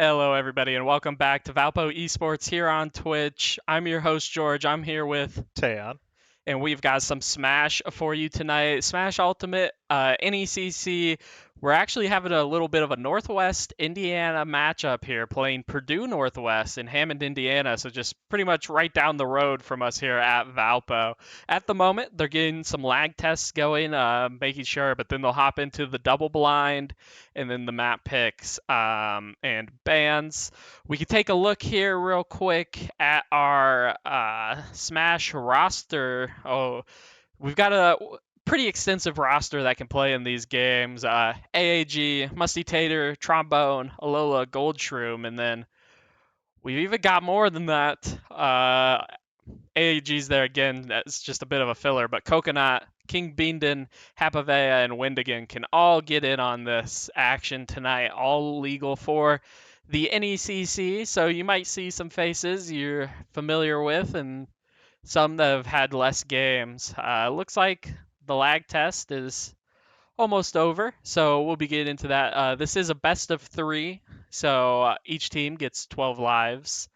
Hello, everybody, and welcome back to Valpo Esports here on Twitch. I'm your host, George. I'm here with, Taeyeon. and we've got some Smash for you tonight. Smash Ultimate, NECC. We're actually having a little bit of a Northwest Indiana matchup here, playing Purdue Northwest in Hammond, Indiana. So just pretty much right down the road from us here at Valpo. At the moment, they're getting some lag tests going, making sure, but then they'll hop into the double blind and then the map picks and bans. We can take a look here real quick at our Smash roster. Oh, we've got a pretty extensive roster that can play in these games. AAG, Musty Tater, Trombone, Alola, Goldshroom, and then we've even got more than that. AAG's there again. That's just a bit of a filler, but Coconut, King Beanden, Hapavea, and Windigan can all get in on this action tonight. All legal for the NECC, so you might see some faces you're familiar with and some that have had less games. Looks like the lag test is almost over, so we'll be getting into that. This is a best of three, so each team gets 12 lives.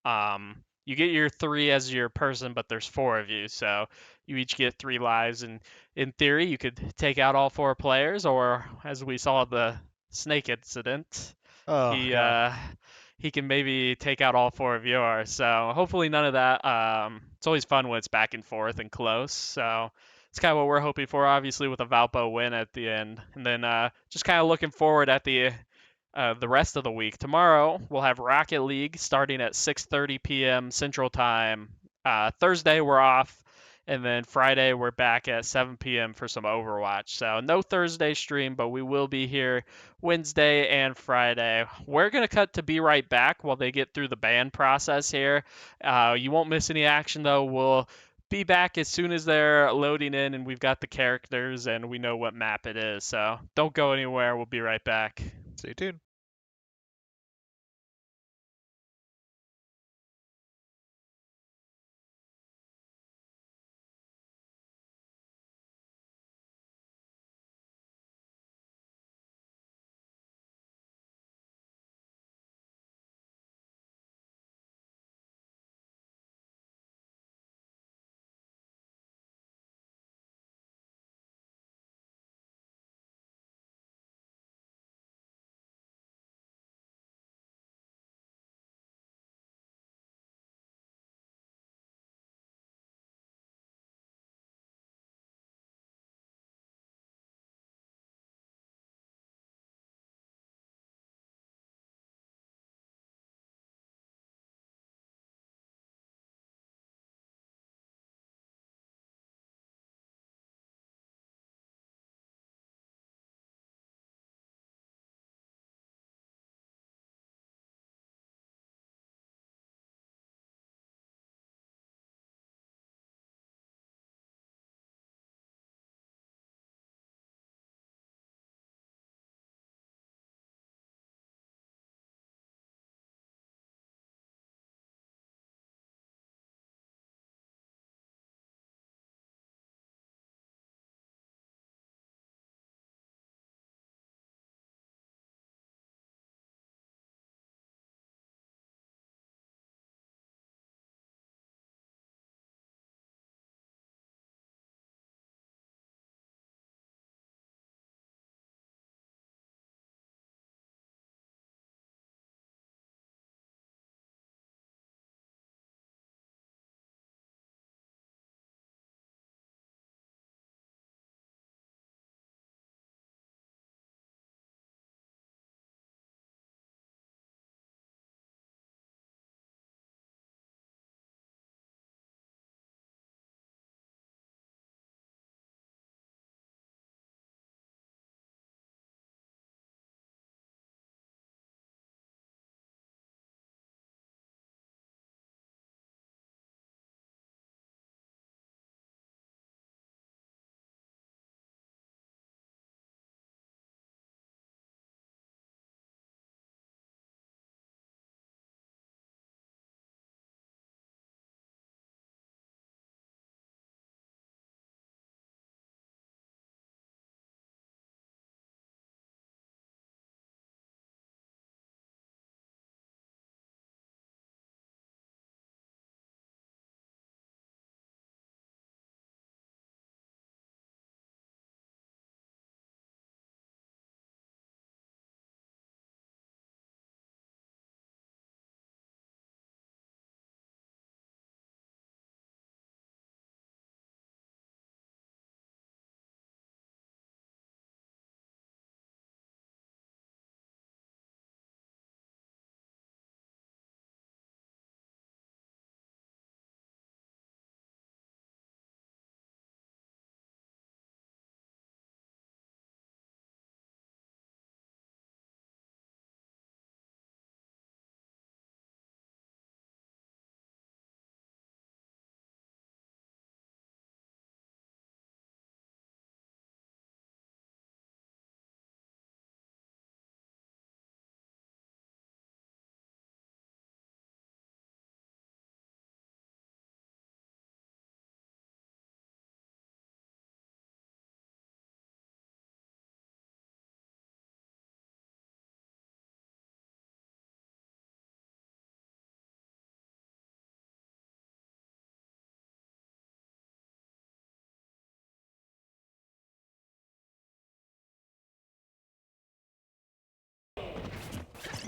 You get your three as your person, but there's four of you, so you each get 3 lives. And in theory, you could take out all four players, or as we saw the Snake incident, Oh he yeah. uh, he can maybe take out all four of yours. So hopefully none of that. It's always fun when it's back and forth and close. So it's kind of what we're hoping for, obviously, with a Valpo win at the end. And then just kind of looking forward at the rest of the week. Tomorrow we'll have Rocket League starting at 6:30 p.m. Central Time. Thursday we're off, and then Friday we're back at 7 p.m. for some Overwatch. So no Thursday stream, but we will be here Wednesday and Friday. We're gonna cut to be right back while they get through the ban process here. You won't miss any action though. We'll be back as soon as they're loading in and we've got the characters and we know what map it is. So don't go anywhere. We'll be right back. Stay tuned.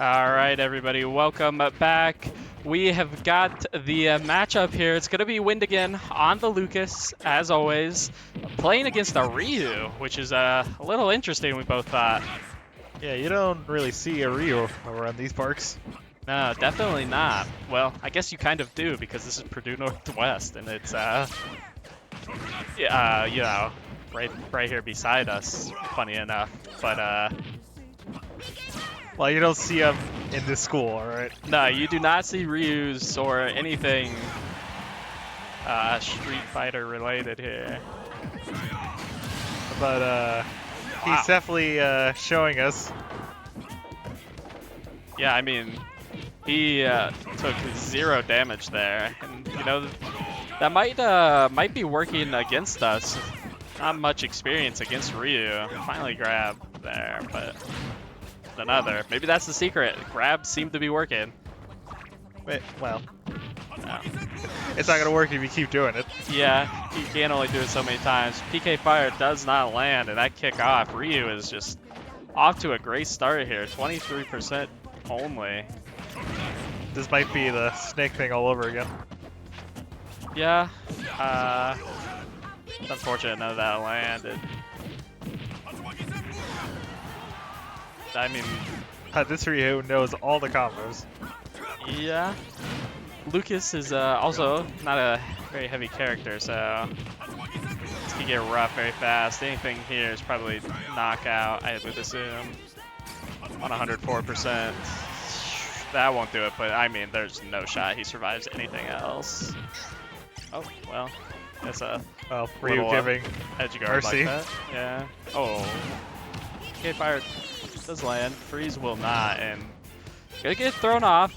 All right, everybody, welcome back. We have got the matchup here. It's going to be Wind again on the Lucas, as always, playing against a Ryu, which is a little interesting, we both thought. Yeah, you don't really see a Ryu around these parks. No, definitely not. Well, I guess you kind of do, because this is Purdue Northwest, and it's, you know, right here beside us, funny enough. But, Well, you don't see them in this school, alright? no, you do not see Ryus or anything Street Fighter related here. But, Wow. he's definitely, showing us. Yeah, I mean, he took 0 damage there, and you know that might be working against us. Not much experience against Ryu. Finally grab there, but another. Maybe that's the secret. Grabs seem to be working. Wait, well, No. it's not gonna work if you keep doing it. Yeah, he can only do it so many times. PK Fire does not land, and that kick off. Ryu is just off to a great start here. 23% only. This might be the snake thing all over again. Yeah, it's unfortunate none of that landed. I mean, This Ryu knows all the combos. yeah. Lucas is also not a very heavy character, so this can get rough very fast. Anything here is probably knockout, I would assume. On 104%. That won't do it, but I mean, there's no shot he survives anything else. Oh, well, that's a Well, Ryu little, giving edge guard mercy. like that. Yeah. Oh. Okay, fire does land. Freeze will not, and gonna get thrown off.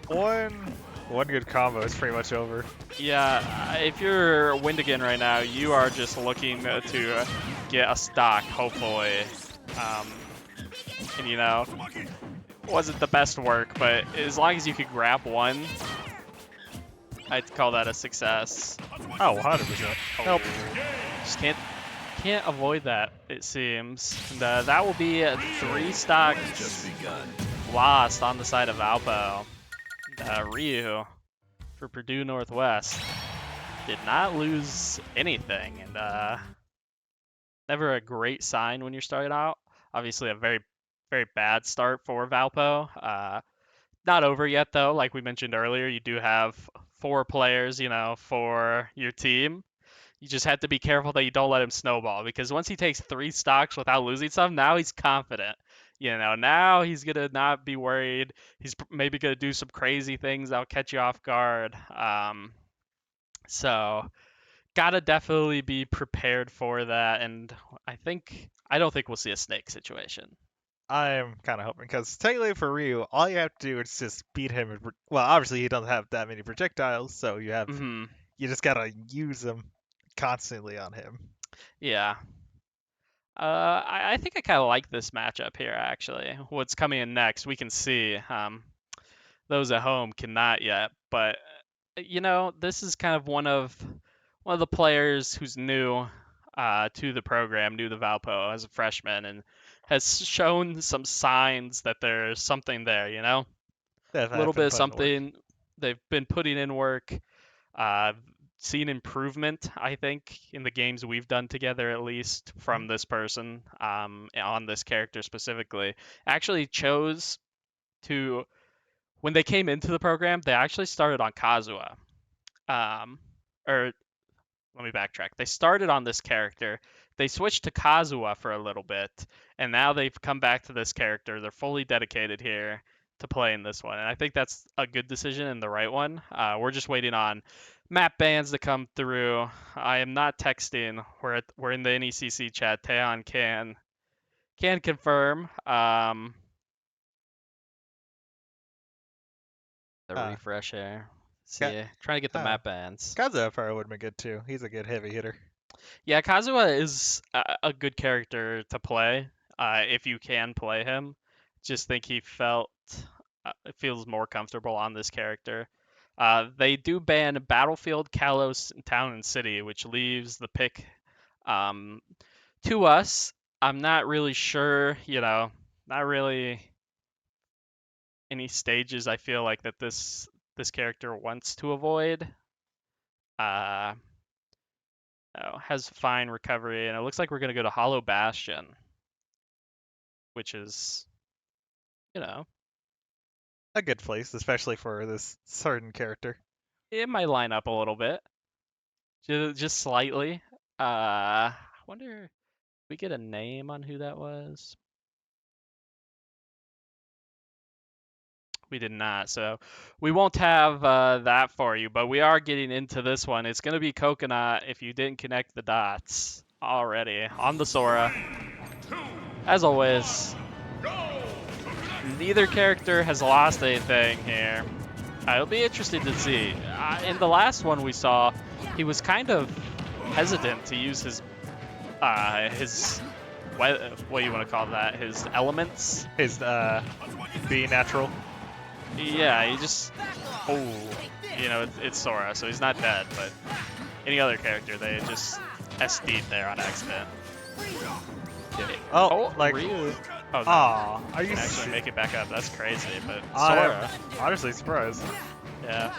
One good combo is pretty much over. Yeah, if you're Wind again right now, you are just looking to get a stock, hopefully. And you know, wasn't the best work, but as long as you could grab one, I'd call that a success. Oh, 100%. Help. Just can't avoid that, it seems. And, that will be 3 stocks lost on the side of Valpo. Ryu for Purdue Northwest did not lose anything, and never a great sign when you're starting out. Obviously, a very, very bad start for Valpo. Not over yet, though. Like we mentioned earlier, you do have 4 players, you know, for your team. You just have to be careful that you don't let him snowball, because once he takes 3 stocks without losing some, now he's confident. You know, now he's gonna not be worried. He's maybe gonna do some crazy things that'll catch you off guard. So gotta definitely be prepared for that. And I don't think we'll see a snake situation. I'm kind of hoping, because technically for Ryu, all you have to do is just beat him. Well, obviously he doesn't have that many projectiles, so Hmm. you just gotta use them constantly on him. Yeah. I think I kind of like this matchup here, actually. What's coming in next, we can see. Those at home cannot yet, but you know, this is kind of one of the players who's new to the program, new to Valpo as a freshman, and has shown some signs that there's something there. You know, That a little have bit been of put in work. something. They've been putting in work. Uh, Seen improvement, I think, in the games we've done together, at least from this person on this character specifically. Actually chose to, when they came into the program, they actually started on Kazuha. Or let me backtrack. They started on this character. They switched to Kazuha for a little bit, and now they've come back to this character. They're fully dedicated here to playing this one, and I think that's a good decision and the right one. We're just waiting on map bans to come through. I am not texting. We're in the NECC chat. Taeon can confirm. The Uh, refresh here. Ka- See, trying to get the uh, map bans. Kazuha probably would have been good too. He's a good heavy hitter. Yeah, Kazuha is a good character to play if you can play him. Just think he feels more comfortable on this character. They do ban Battlefield, Kalos, and Town and City, which leaves the pick um, to us. I'm not really sure, you know, not really any stages I feel like that this character wants to avoid. Uh, oh, has fine recovery, and it looks like we're gonna go to Hollow Bastion, which is, you know, A good place, especially for this certain character. it might line up a little bit, just slightly. I wonder if we get a name on who that was. We did not, so we won't have that for you, but we are getting into this one. It's going to be Coconut if you didn't connect the dots already on the Sora. As always, neither character has lost anything here. It'll be interesting to see. In the last one we saw, he was kind of hesitant to use his what do you want to call that? His elements. His be natural. Yeah, he just it's Sora, so he's not dead. But any other character, they just SD'd there on accident. Oh, like Ryu. Oh, no. Aw, are you Can actually make it back up. That's crazy, but I Sora. am honestly surprised. Yeah.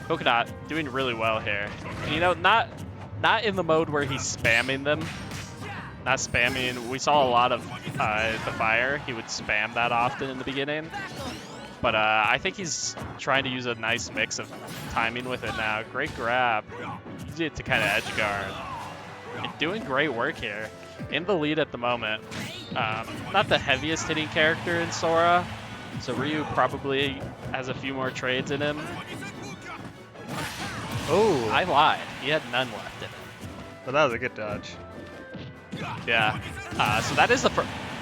Coconut doing really well here. And, not in the mode where he's spamming them. Not spamming. We saw a lot of the fire. He would spam that often in the beginning. But I think he's trying to use a nice mix of timing with it now. Great grab. Use it to kind of edge guard. And doing great work here. In the lead at the moment. Not the heaviest hitting character in Sora. So Ryu probably has a few more trades in him. Oh, I lied. He had none left in him. but that was a good dodge. Yeah. So that is the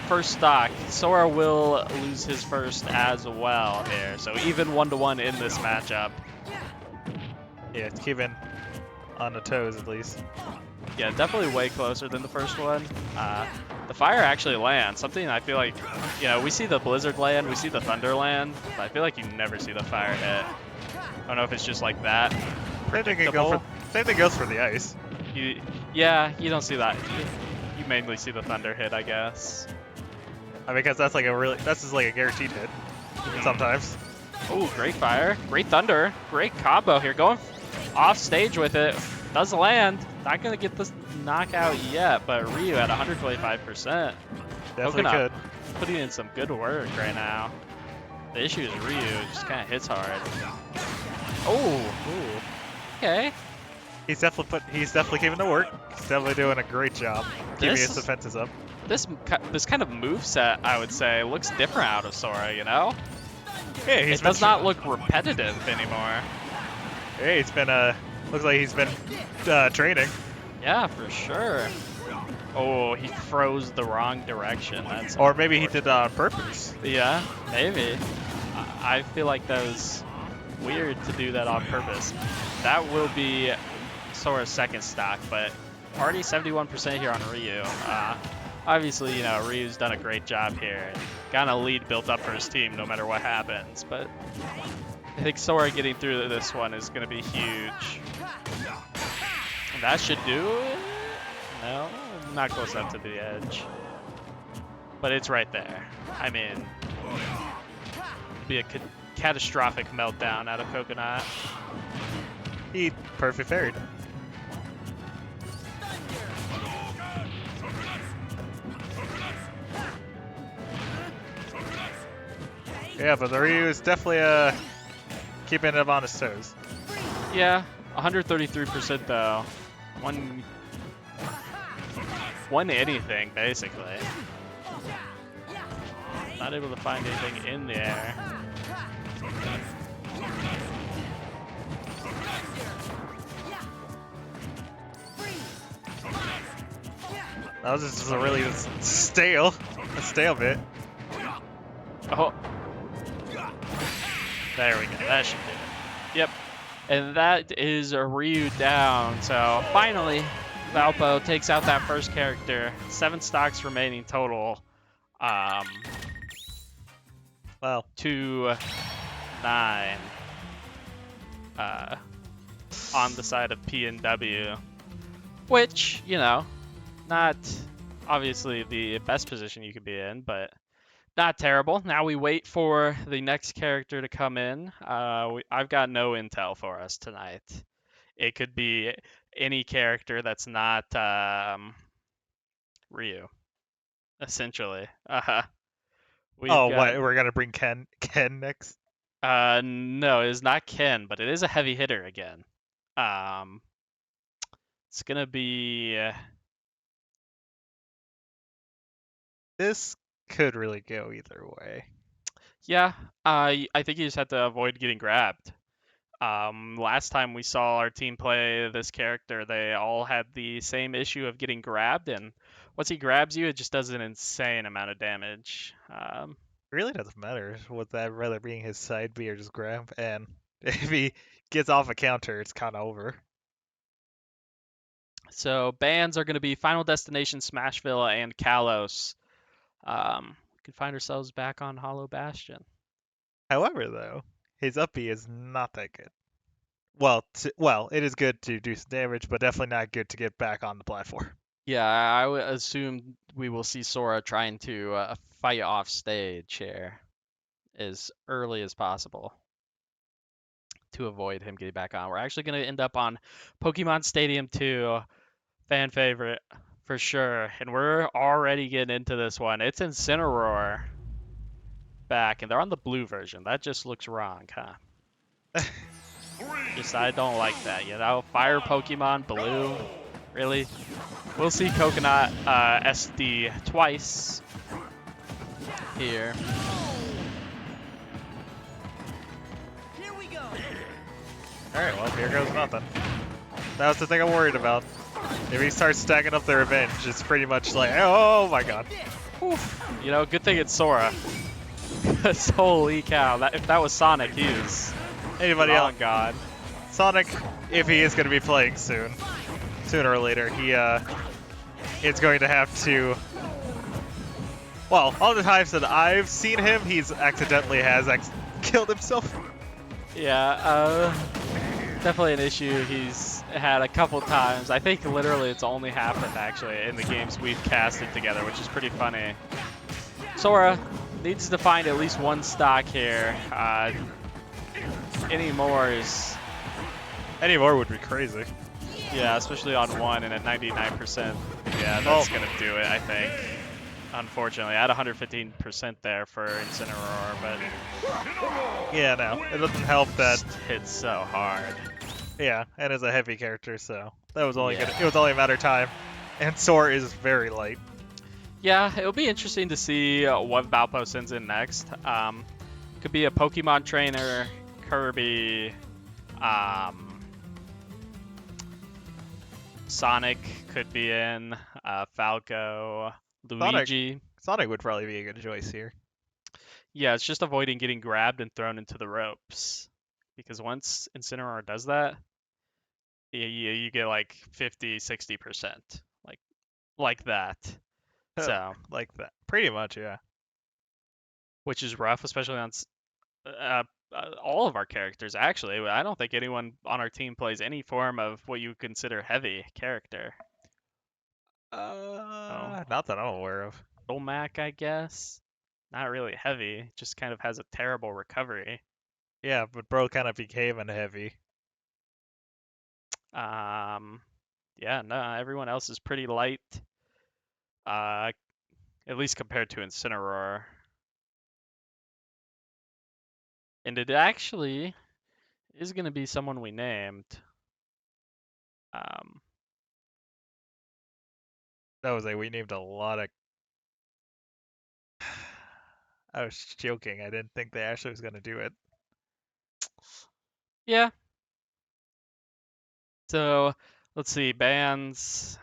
first stock. Sora will lose his first as well here. So even 1-1 in this matchup. Yeah, it's keeping on the toes at least. Yeah, definitely way closer than the first one. The fire actually lands. Something I feel like, we see the blizzard land, we see the thunder land, but I feel like you never see the fire hit. I don't know if it's just like that. Same thing goes for the ice. You don't see that. You mainly see the thunder hit, I guess. I mean, because that's just like a guaranteed hit sometimes. Oh, great fire. Great thunder. Great combo here. Going off stage with it. Does land. Not going to get this knockout yet, but Ryu at 125%. Definitely Coconut could. putting in some good work right now. The issue is Ryu just kind of hits hard. Oh, okay. He's definitely keeping the work. He's definitely doing a great job keeping his defenses up. This kind of moveset, I would say, looks different out of Sora, Yeah, it does not look repetitive anymore. Hey, it's been looks like he's been training. Yeah, for sure. Oh, he froze the wrong direction. That's Or maybe he did that on purpose. Yeah, maybe. I feel like that was weird to do that on purpose. That will be Sora's second stock, but already 71% here on Ryu. Obviously, Ryu's done a great job here. Got a lead built up for his team no matter what happens, but I think Sora getting through this one is going to be huge. And that should do it. No, not close enough to the edge. But it's right there. I mean, be a catastrophic meltdown out of Coconut. He perfect parried. Yeah, but the Ryu is definitely keeping him on his toes. Yeah, 133% though. One anything, basically. Not able to find anything in the air. That was just a really stale bit. Oh. There we go. That should do it. Yep. And that is a Ryu down. So finally, Valpo takes out that first character. 7 stocks remaining total. Wow. 2-9. On the side of P&W. Which, not obviously the best position you could be in, but Not terrible. Now we wait for the next character to come in. I've got no intel for us tonight. It could be any character that's not Ryu, essentially. We've Oh, got what? We're gonna bring Ken next. no, it is not Ken, but it is a heavy hitter again. Um, it's gonna be This could really go either way. yeah. I think you just have to avoid getting grabbed. Last time we saw our team play this character, they all had the same issue of getting grabbed, and once he grabs you, it just does an insane amount of damage. It really doesn't matter with that rather being his side B or just grab. And if he gets off a counter, it's kind of over. So bans are going to be Final Destination, Smashville, and Kalos. We could find ourselves back on Hollow Bastion. However, though, his up B is not that good. Well, it is good to do some damage, but definitely not good to get back on the platform. Yeah, I would assume we will see Sora trying to fight off stage here as early as possible to avoid him getting back on. We're actually going to end up on Pokemon Stadium 2, fan favorite for sure. And we're already getting into this one. It's Incineroar back, and they're on the blue version. That just looks wrong, huh? Just I don't like that, you know? Fire Pokemon, blue. Really? We'll see Coconut SD twice here. Alright, well, here goes nothing. That was the thing I'm worried about. If he starts stacking up the revenge, it's pretty much like, oh my god. You know, good thing it's Sora. 'Cause holy cow, if that was Sonic, he is Anybody else? long gone. Sonic, if he is going to be playing soon, sooner or later, he is going to have to. Well, all the times that I've seen him, he's accidentally killed himself. Yeah, definitely an issue he's had a couple times. I think literally it's only happened actually in the games we've casted together, which is pretty funny. Sora needs to find at least one stock here. Any more is Any more would be crazy. yeah, especially on one and at 99%. Yeah, that's gonna do it, I think. Unfortunately, I had 115% there for Incineroar, but Yeah, no, it doesn't help that. just hits so hard. Yeah, and is a heavy character, so that was only Yeah. good. It was only a matter of time. And Sora is very light. Yeah, it'll be interesting to see what Valpo sends in next. Could be a Pokemon trainer, Kirby, Sonic could be in, Falco, Luigi. Sonic would probably be a good choice here. Yeah, it's just avoiding getting grabbed and thrown into the ropes. Because once Incineroar does that, you get like 50, 60%. Like that. So, Like that. Pretty much, yeah. which is rough, especially on all of our characters, actually. I don't think anyone on our team plays any form of what you consider heavy character. Oh, Not that I'm aware of. Mac, I guess. Not really heavy, just kind of has a terrible recovery. Yeah, but bro kind of became a heavy. Yeah, no, everyone else is pretty light. At least compared to Incineroar. And it actually is going to be someone we named. Um, That was we named a lot of. I was joking. I didn't think they actually was gonna do it. yeah. So let's see, bands.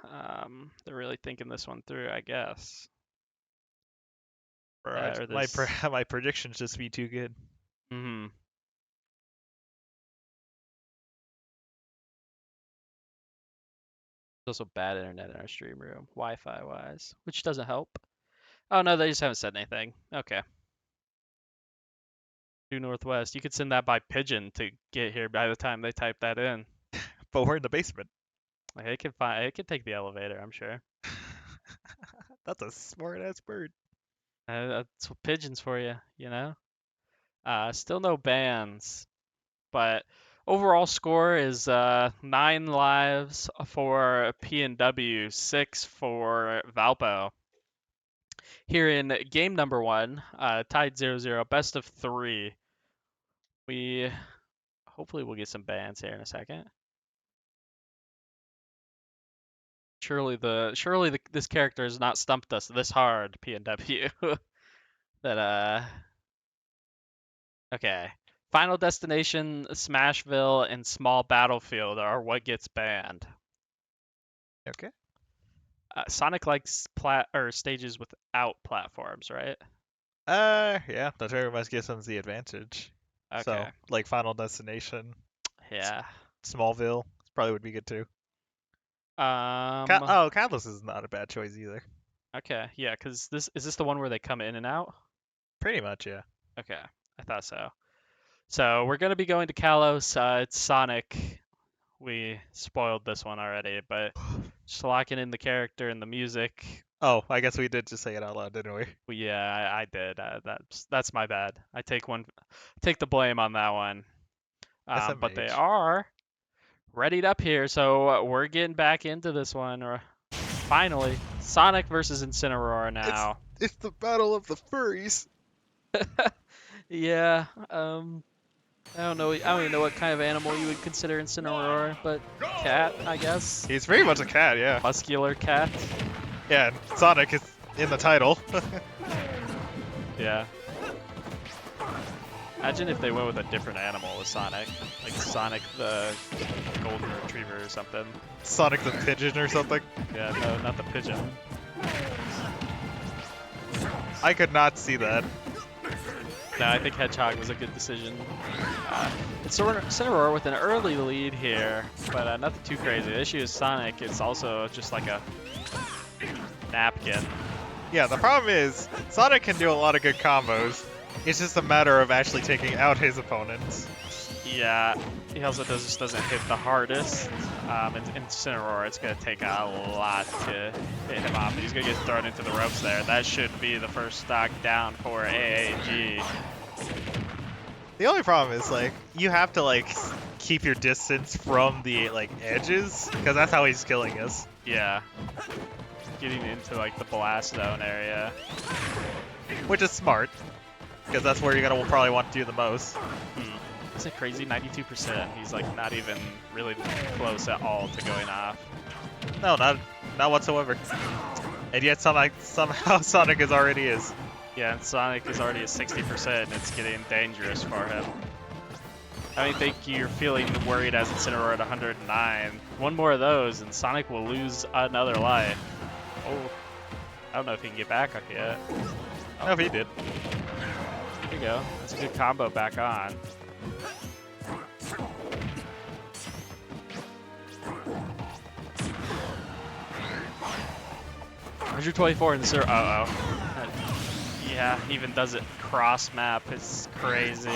They're really thinking this one through, I guess. Bro, Or my this. my predictions just be too good. Hmm. Also bad internet in our stream room, Wi-Fi wise, which doesn't help. Oh no, they just haven't said anything. Okay. Due Northwest. You could send that by pigeon to get here by the time they type that in. But we're in the basement. Like it could take the elevator, I'm sure. That's a smart ass bird. That's pigeons for you, you know. Still no bans, but overall score is 9 lives for PNW, 6 for Valpo. Here in game number 1, tied 0-0, best of 3. We hopefully we'll get some bans here in a second. Surely this character has not stumped us this hard, PNW. that Okay. Final Destination, Smashville, and Small Battlefield are what gets banned. Okay. Sonic likes stages without platforms, right? Yeah, that very much gives them the advantage. So, Okay. like Final Destination, Yeah. Smallville probably would be good too. Um. Catalyst is not a bad choice either. Okay. Yeah. Cause this the one where they come in and out? Pretty much, yeah. Okay. I thought so. So we're gonna be going to Kalos. It's Sonic. We spoiled this one already, but just locking in the character and the music. Oh, I guess we did just say it out loud, didn't we? Yeah, I did. That's my bad. I take the blame on that one. But they SMH. are readied up here, so we're getting back into this one. Finally, Sonic versus Incineroar now. It's the battle of the furries. Yeah. I don't know. I don't even know what kind of animal you would consider Incineroar, but cat, I guess. He's very much a cat, yeah. Muscular cat. Yeah, Sonic is in the title. Yeah. Imagine if they went with a different animal with Sonic, like Sonic the golden retriever or something. Sonic the pigeon or something. Yeah, no, not the pigeon. I could not see that. No, I think Hedgehog was a good decision. It's Incineroar with an early lead here, but nothing too crazy. The issue is Sonic is also just like a napkin. Yeah, the problem is Sonic can do a lot of good combos. It's just a matter of actually taking out his opponents. Yeah, he also just doesn't hit the hardest. In Incineroar, it's going to take a lot to hit him off. He's going to get thrown into the ropes there. That should be the first stock down for AAG. The only problem is, like, you have to, like, keep your distance from the, like, edges, because that's how he's killing us. Yeah. Getting into, like, the blast zone area. Which is smart, because that's where you're going to probably want to do the most. Isn't it crazy? 92%. He's, like, not even really close at all to going off. No, not whatsoever. And yet somehow Sonic already is. Yeah, and Sonic is already at 60%, and it's getting dangerous for him. I don't think you're feeling worried as Incineroar at 109. One more of those, and Sonic will lose another life. Oh, I don't know if he can get back up yet. Oh, if he did. There you go. That's a good combo back on. Measure 24 and 0. Yeah, even does it cross map. It's crazy.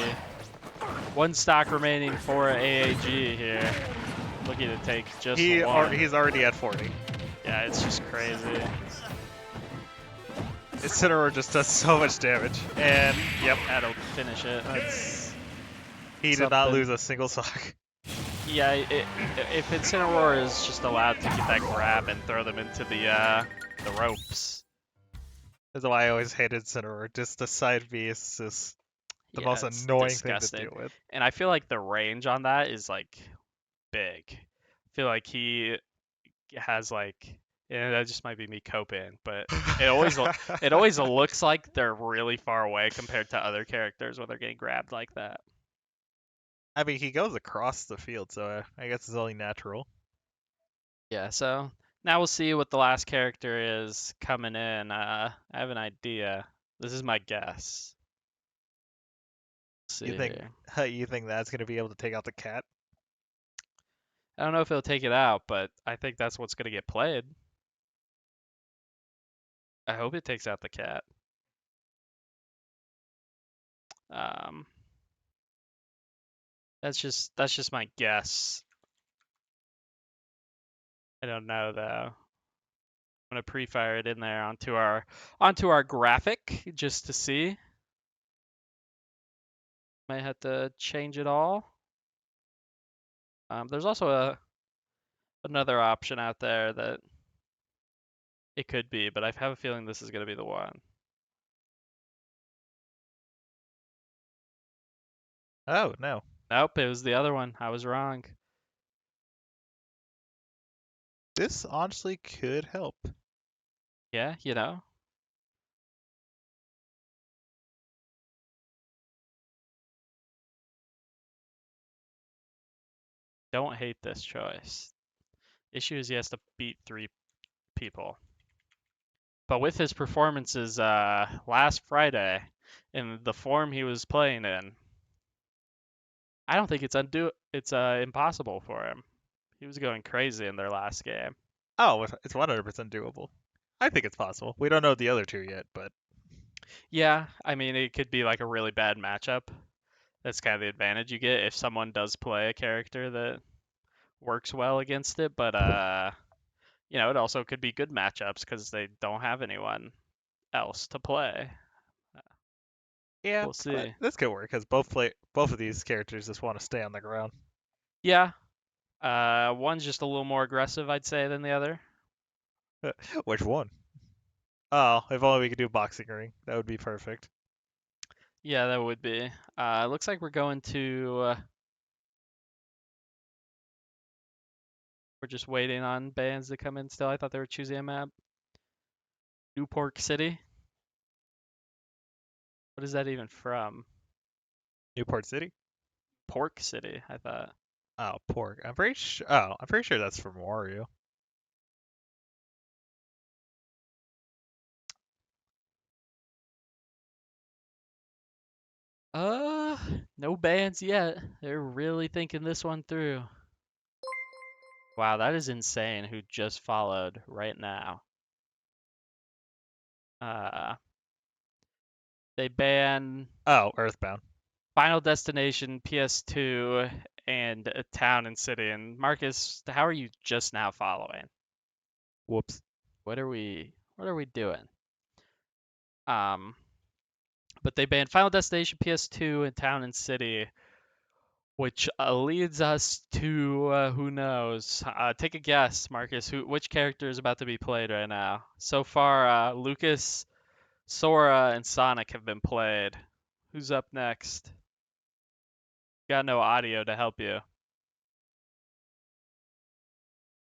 One stock remaining for AAG here. Looking to take just one. He's already at 40. Yeah, it's just crazy. Incineroar just does so much damage. And, yep. That'll finish it. He did not lose a single stock. Yeah, if Incineroar is just allowed to get that grab and throw them into the ropes. That's why I always hated Incineroar. Just the side B is just the most annoying thing to deal with. And I feel like the range on that is like big. I feel like he has like, yeah, that just might be me coping, but it always looks like they're really far away compared to other characters when they're getting grabbed like that. I mean, he goes across the field, so I guess it's only natural. Yeah, so now we'll see what the last character is coming in. I have an idea. This is my guess. Let's see You think here. you think that's gonna be able to take out the cat? I don't know if he'll take it out, but I think that's what's going to get played. I hope it takes out the cat. That's just my guess. I don't know though. gonna pre-fire it in there onto our graphic just to see. Might have to change it all. There's also another option out there that it could be, but I have a feeling this is gonna be the one. Oh, no. Nope, it was the other one. I was wrong. This honestly could help. Yeah, you know. Don't hate this choice. Issue is he has to beat 3 people. But with his performances last Friday in the form he was playing in, I don't think it's impossible for him. He was going crazy in their last game. Oh, it's 100% doable. I think it's possible. We don't know the other two yet, but Yeah, I mean, it could be like a really bad matchup. That's kind of the advantage you get if someone does play a character that works well against it. But you know, it also could be good matchups because they don't have anyone else to play. yeah, We'll see. this could work because both of these characters just want to stay on the ground. Yeah, one's just a little more aggressive, I'd say, than the other. Which one? Oh, if only we could do boxing ring. That would be perfect. Yeah, that would be. It looks like we're going to. We're just waiting on bands to come in still. I thought they were choosing a map. Newport City. What is that even from? Newport City? Pork City, I thought. Oh, pork. I'm pretty sure. Oh, I'm pretty sure that's from Wario. Uh, no bans yet. They're really thinking this one through. Wow, that is insane who just followed right now. Uh, they ban Oh, Earthbound. Final Destination, PS2, and Town and City. And Marcus, how are you just now following? Whoops. What are we doing? But they banned Final Destination, PS2, and Town and City, which leads us to who knows? Take a guess, Marcus. Which character is about to be played right now? So far, Lucas, Sora, and Sonic have been played. Who's up next? Got no audio to help you.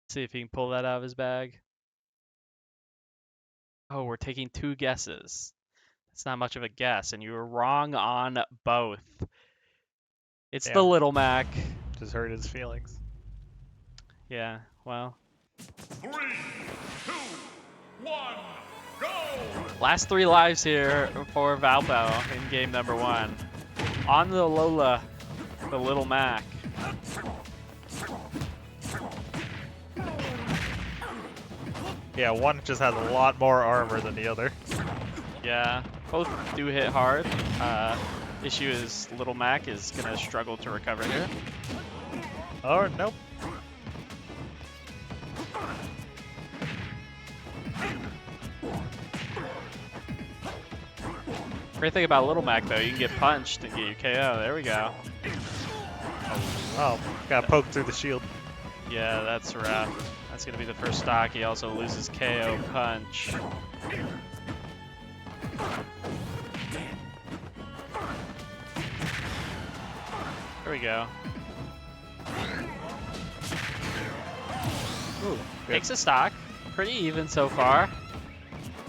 See if he can pull that out of his bag. Oh, we're taking 2 guesses. That's not much of a guess, and you were wrong on both. It's the Damn. Little Mac. Just hurt his feelings. Yeah, well. 3, 2, 1, go! Last 3 lives here for Valpo in game number 1. On the Lola, the Little Mac. Yeah, one just has a lot more armor than the other. Yeah, both do hit hard. Issue is Little Mac is gonna struggle to recover here. Oh, nope. Great thing about Little Mac though, you can get punched and get your KO. There we go. Oh, got poked through the shield. Yeah, that's rough. That's gonna be the first stock. He also loses KO punch. There we go. Ooh, takes a stock. Pretty even so far.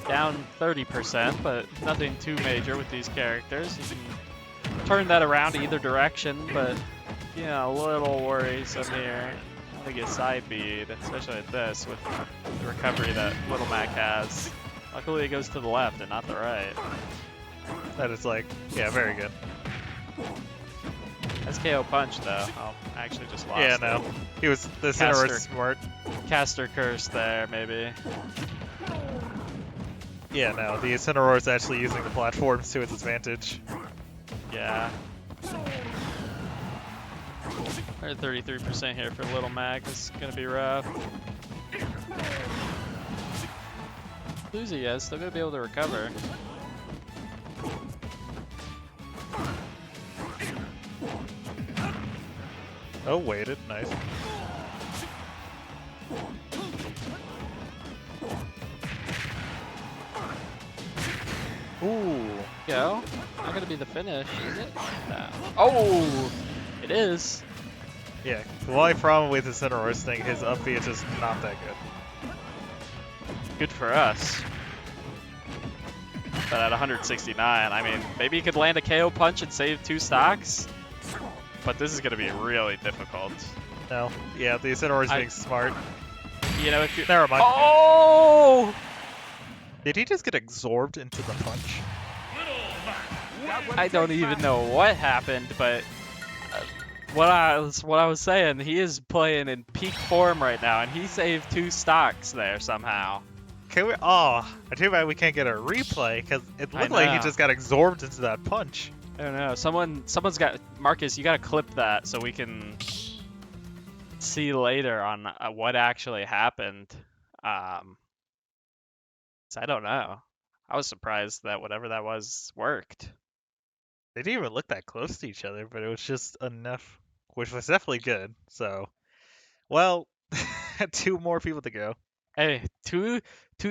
Down 30%, but nothing too major with these characters. You can turn that around either direction, but you know, a little worrisome here. I think it's side bead, especially at this with the recovery that Little Mac has. Luckily it goes to the left and not the right. That is like, yeah, very good. That's KO punch though. Oh, I actually just lost Yeah, it. no. He was, the center was smart. Caster curse there, maybe. Yeah, no, the Incineroar is actually using the platforms to its advantage. Yeah. 33% here for Little Mac. This is gonna be rough. lose it yet. Still gonna be able to recover. Oh, waited. Nice. Ooh. Go. Not gonna be the finish, is it? No. Oh, it is. Yeah. The only problem with the center horse thing, his up B is just not that good. Good for us. But at 169, I mean, maybe he could land a KO punch and save 2 stocks. But this is gonna be really difficult. No. Yeah, the center horse being smart. You know, if you. Never mind. Oh! Did he just get absorbed into the punch? I don't even know what happened, but what I was saying, he is playing in peak form right now, and he saved 2 stocks there somehow. Can we? Oh, too bad we can't get a replay because it looked like he know. just got absorbed into that punch. I don't know. Someone's got Marcus. You gotta clip that so we can see later on what actually happened. 'Cause I don't know. I was surprised that whatever that was worked. They didn't even look that close to each other, but it was just enough, which was definitely good. So, well, 2 more people to go. Hey, two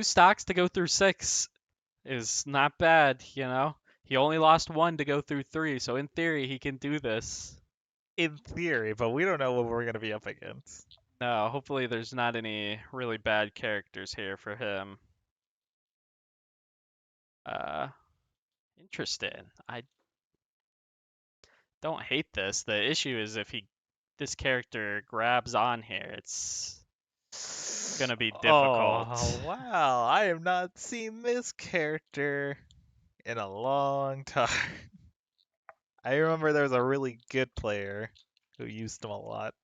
stocks to go through 6 is not bad, you know? He only lost 1 to go through 3, so in theory he can do this. In theory, but we don't know what we're gonna be up against. No, hopefully there's not any really bad characters here for him. Interesting. I don't hate this. The issue is if this character grabs on here, it's gonna be difficult. Oh wow! I have not seen this character in a long time. I remember there was a really good player who used him a lot.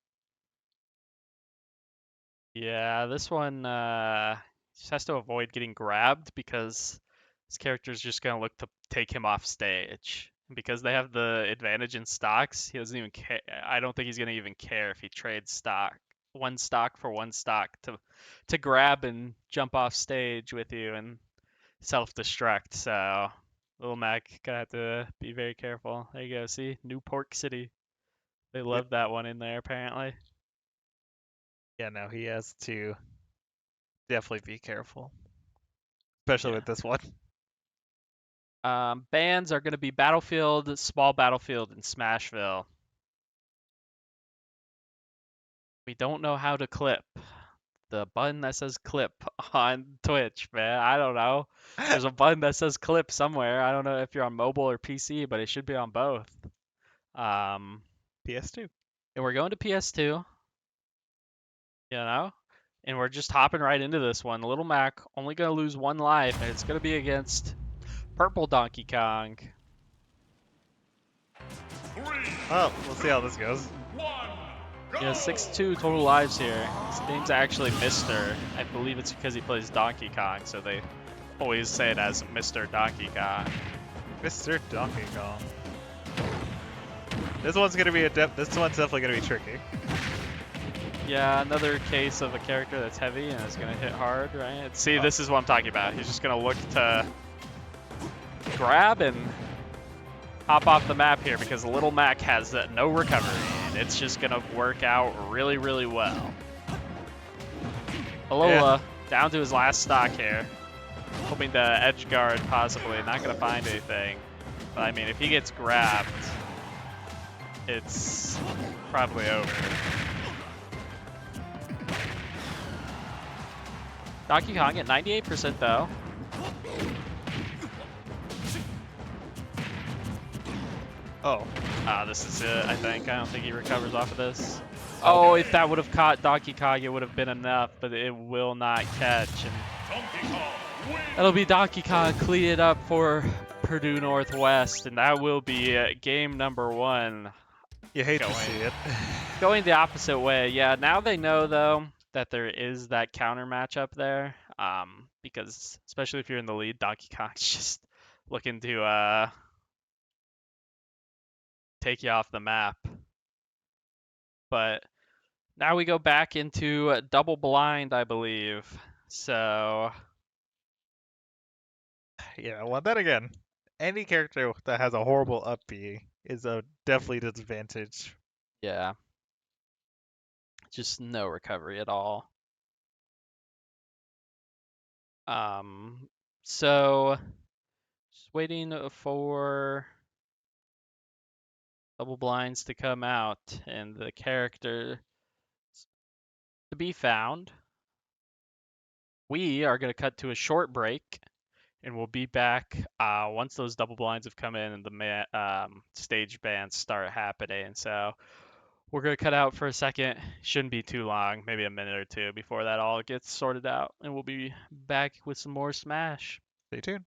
Yeah, this one just has to avoid getting grabbed because this character is just gonna look to take him off stage. And because they have the advantage in stocks, he doesn't even care. I don't think he's gonna even care if he trades one stock for one stock to grab and jump off stage with you and self-destruct. So Little Mac gonna have to be very careful. There you go. See, New Pork City. They love that one in there apparently. Yeah, no, he has to definitely be careful, especially Yeah. with this one. Bans are going to be Battlefield, Small Battlefield, and Smashville. We don't know how to clip. The button that says clip on Twitch, man. I don't know. There's a button that says clip somewhere. I don't know if you're on mobile or PC, but it should be on both. PS2. And we're going to PS2, you know? And we're just hopping right into this one. Little Mac only going to lose 1 life, and it's going to be against Purple Donkey Kong. Oh, we'll see how this goes. Yeah, 6-2 total lives here. His name's actually Mr. I believe it's because he plays Donkey Kong, so they always say it as Mr. Donkey Kong. Mr. Donkey Kong. This one's gonna be this one's definitely gonna be tricky. Yeah, another case of a character that's heavy and is gonna hit hard, right? See, this is what I'm talking about. He's just gonna look to grab and hop off the map here because Little Mac has no recovery, and it's just gonna work out really, really well. Alola down to his last stock here, hoping to edge guard possibly, not gonna find anything. But I mean, if he gets grabbed, it's probably over. Donkey Kong at 98% though. Oh. This is it, I think. I don't think he recovers off of this. Oh, if that would have caught Donkey Kong, it would have been enough, but it will not catch. And that'll be Donkey Kong cleared up for Purdue Northwest, and that will be game number 1. You hate to see it. Going the opposite way. Yeah, now they know, though, that there is that counter matchup there, because especially if you're in the lead, Donkey Kong's just looking to take you off the map. But now we go back into double blind, I believe. So Yeah, well, then again, any character that has a horrible up B is a definitely disadvantage. Yeah. Just no recovery at all. So just waiting for double blinds to come out and the character to be found. We are going to cut to a short break and we'll be back once those double blinds have come in and the stage bands start happening. So we're going to cut out for a second. Shouldn't be too long, maybe a minute or two before that all gets sorted out. And we'll be back with some more Smash. Stay tuned.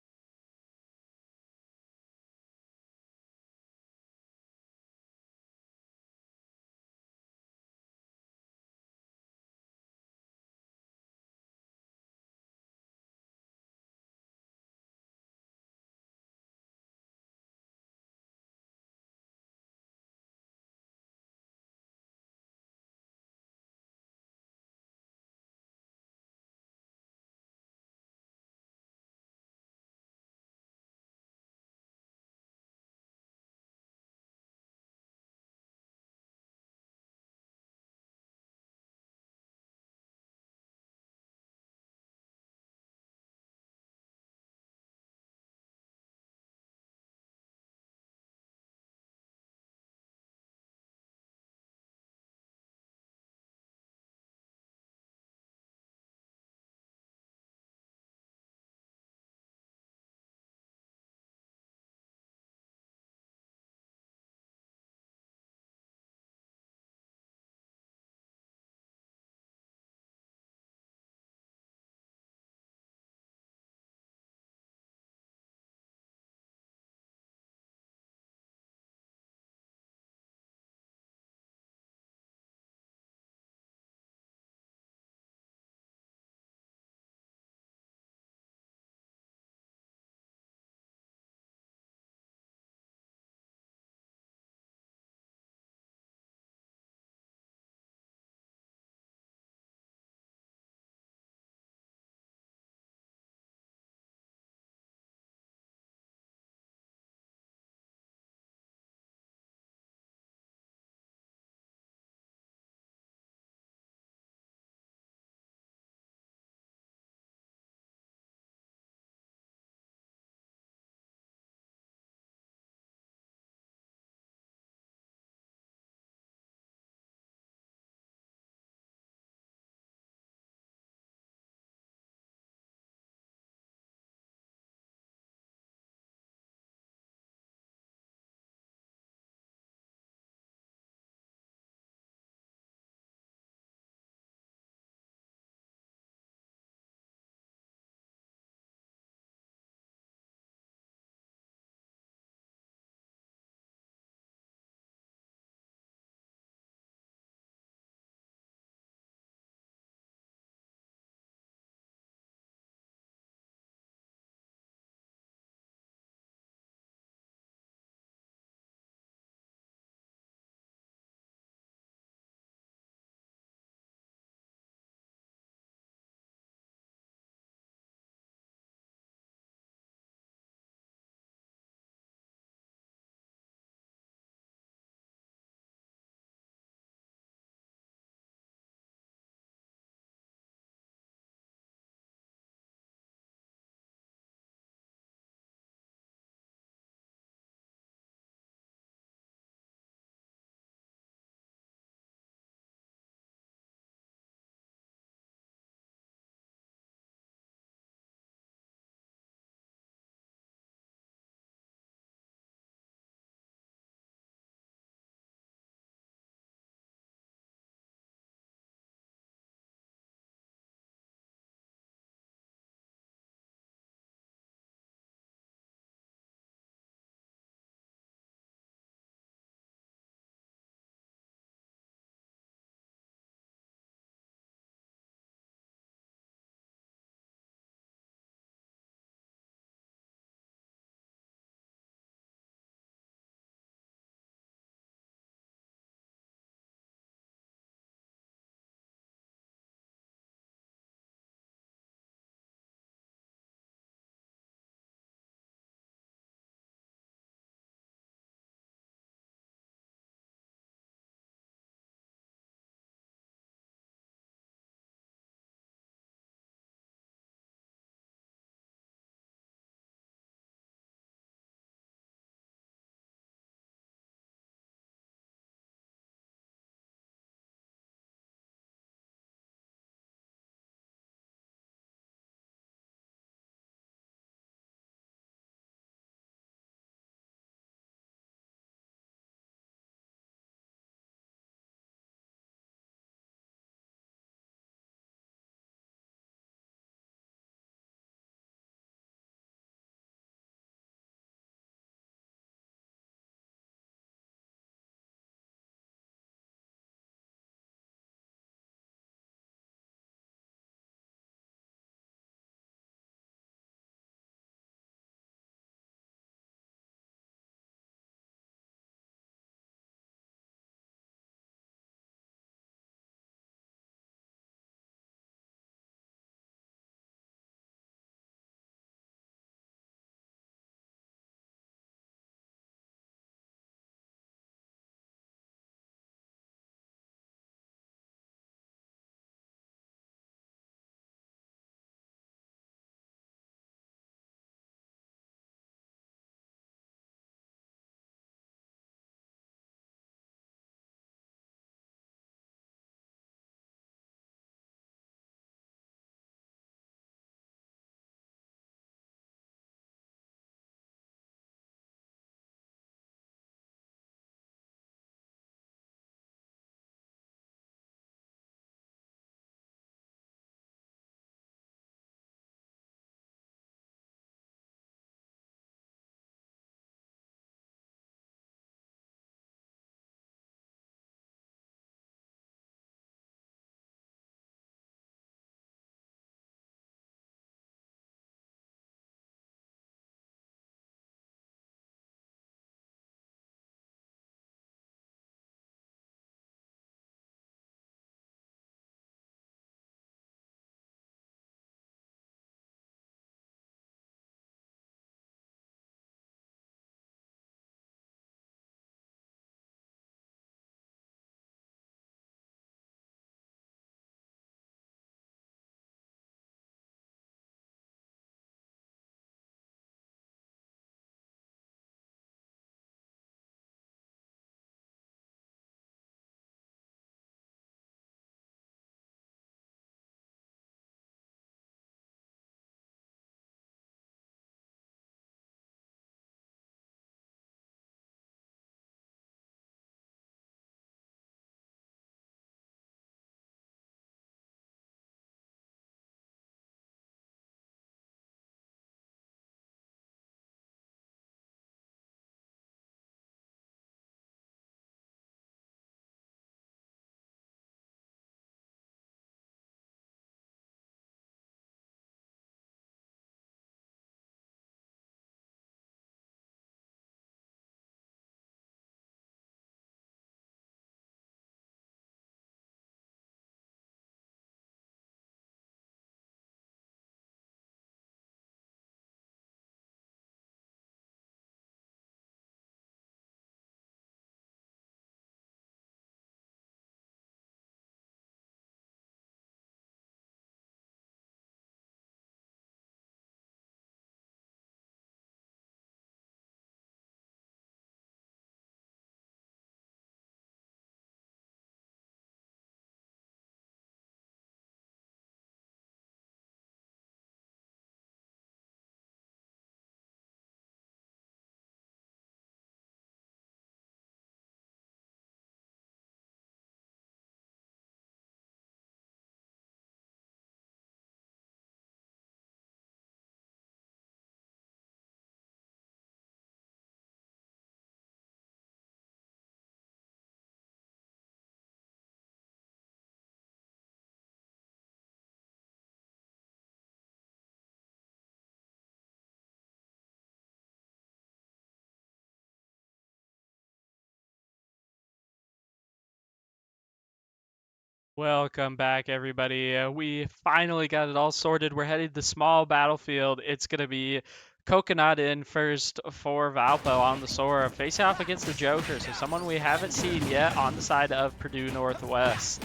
Welcome back, everybody. We finally got it all sorted. We're headed to small battlefield. It's going to be Coconut in first for Valpo on the Sora, facing off against the Joker, so someone we haven't seen yet on the side of Purdue Northwest.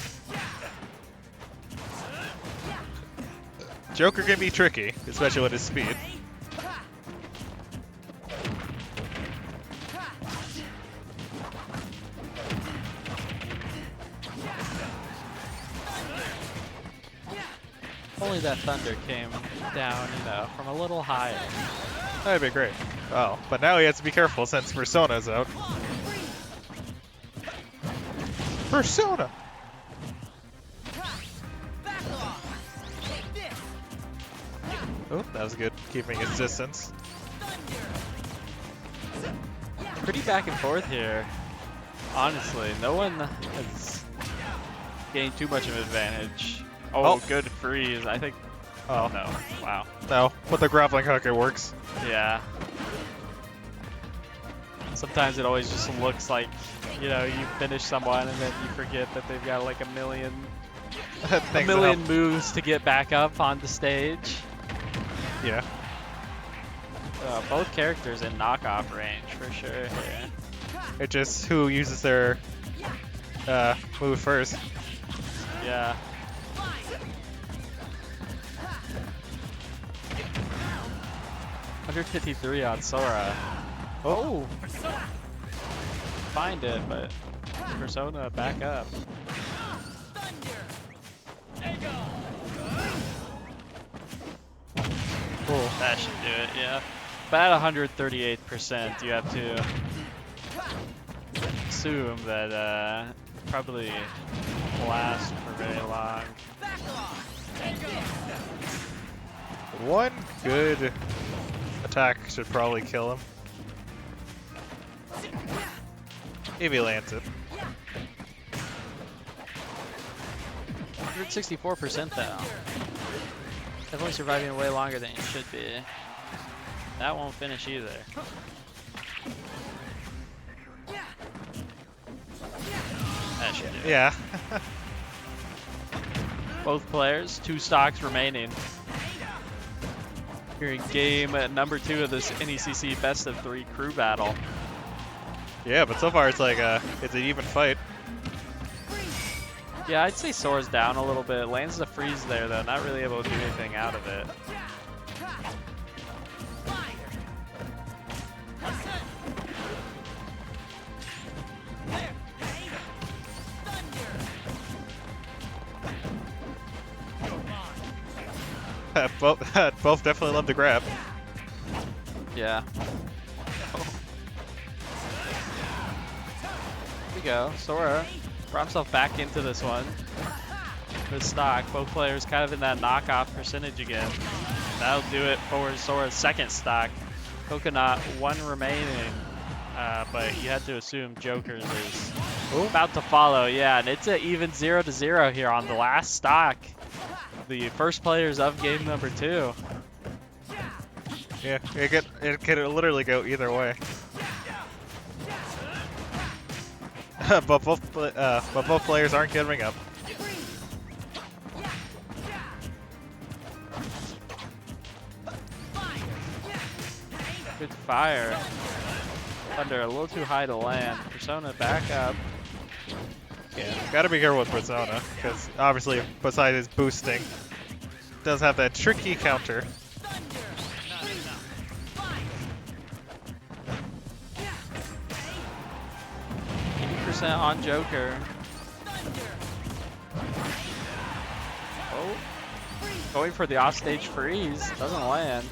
Joker can be tricky, especially with his speed. Only that thunder came down, from a little higher. That'd be great. Oh, but now he has to be careful since Persona's out. Persona! Oh, that was good, keeping his distance. Pretty back and forth here. Honestly, no one has gained too much of an advantage. Oh, good freeze. I think. Oh, no. Wow. No, with the grappling hook, it works. Yeah. Sometimes it always just looks like, you finish someone and then you forget that they've got like a million moves to get back up on the stage. Yeah. Both characters in knockoff range for sure here. It's just who uses their move first. Yeah. $153 on Sora. Oh! Find it, but Persona back up. Cool. That should do it, yeah. But at 138%, you have to assume that probably won't last for very long. One good attack should probably kill him. If he lands it. 164% though. Definitely surviving way longer than you should be. That won't finish either. That should do it. Yeah. Both players, 2 stocks remaining. Here in game number 2 of this NECC best of 3 crew battle. Yeah, but so far it's like it's an even fight. Yeah, I'd say Sora's down a little bit. Lands the freeze there though, not really able to do anything out of it. Both definitely love to grab. Yeah. Here we go. Sora brought himself back into this one. This stock. Both players kind of in that knockoff percentage again. That'll do it for Sora's second stock. Coconut, 1 remaining. But you had to assume Joker's is about to follow. Yeah, and it's an even 0-0 here on the last stock. The first players of game number 2. Yeah, it could literally go either way. but both players aren't giving up. Good fire. Thunder a little too high to land. Persona back up. Yeah, gotta be careful with Persona, because obviously, besides his boosting, does have that tricky counter. % on Joker. Oh, going for the offstage freeze. Doesn't land.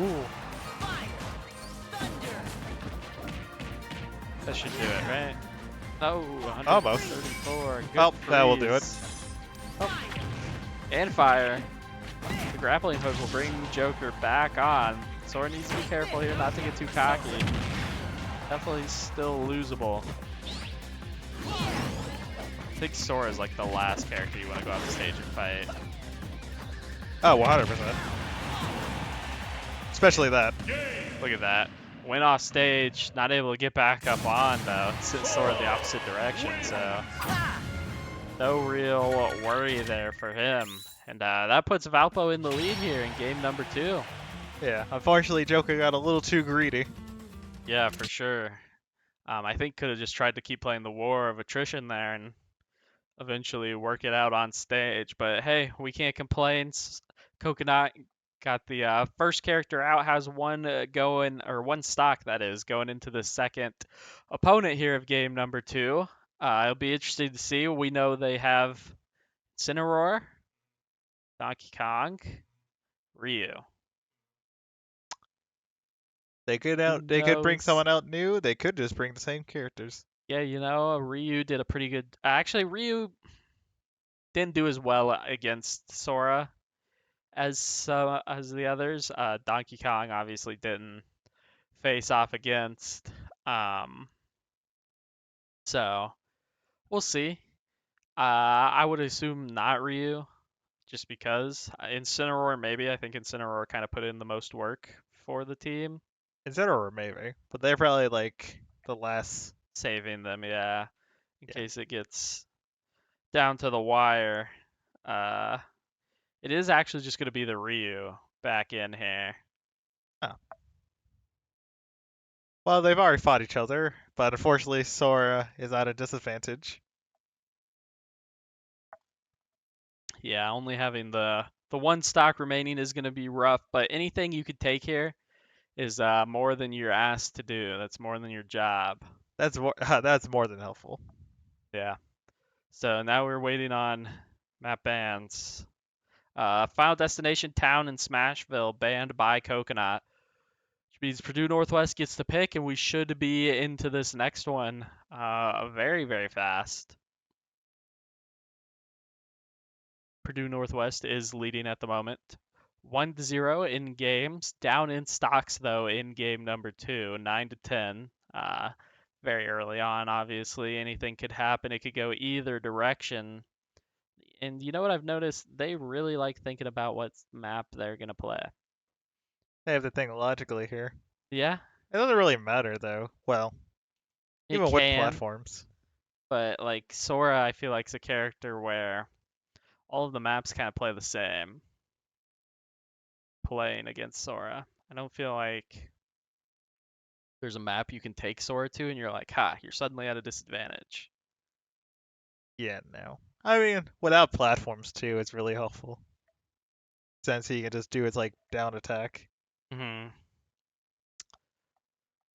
Ooh. That should do it, right? No, 134. Good Oh, that will do it. freeze. Oh. And fire. The grappling hook will bring Joker back on. Sora needs to be careful here not to get too cocky. Definitely still losable. I think Sora is like the last character you want to go off the stage and fight. Oh, 100%. especially that. Look at that. Went off stage, not able to get back up on though. It's sort of the opposite direction, so no real worry there for him. And that puts Valpo in the lead here in game number 2. Yeah, unfortunately, Joker got a little too greedy. Yeah, for sure. I think could have just tried to keep playing the war of attrition there and eventually work it out on stage. But hey, we can't complain. Coconut got the first character out, has one one stock that is going into the second opponent here of game number 2. It'll be interesting to see. We know they have Cineroar, Donkey Kong, Ryu. They could Who bring knows? someone out new. They could just bring the same characters. Yeah, Ryu did a pretty good. Actually, Ryu didn't do as well against Sora as the others. Donkey Kong obviously didn't face off against. So we'll see. I would assume not Ryu, just because Incineroar maybe. I think Incineroar kind of put in the most work for the team, Incineroar maybe, but they're probably like the last. saving them, yeah, in Yeah. case it gets down to the wire. Uh, it is actually just going to be the Ryu back in here. Oh. Well, they've already fought each other, but unfortunately, Sora is at a disadvantage. Yeah, only having the one stock remaining is going to be rough, but anything you could take here is more than you're asked to do. That's more than your job. That's that's more than helpful. Yeah. So now we're waiting on map bans. Final Destination Town in Smashville banned by Coconut, which means Purdue Northwest gets to pick, and we should be into this next one very, very fast. Purdue Northwest is leading at the moment. 1-0 in games. Down in stocks, though, in game number 2, 9-10. Very early on, obviously. Anything could happen. It could go either direction. And you know what I've noticed? They really like thinking about what map they're going to play. They have to think logically here. Yeah, It doesn't really matter though. Well, it even with can. platforms. But, like, Sora, I feel like, is a character where all of the maps kind of play the same. Playing against Sora. I don't feel like there's a map you can take Sora to and you're like, ha, you're suddenly at a disadvantage. Yeah, no. I mean, without platforms too, it's really helpful. Since he can just do his like down attack. Mm-hmm.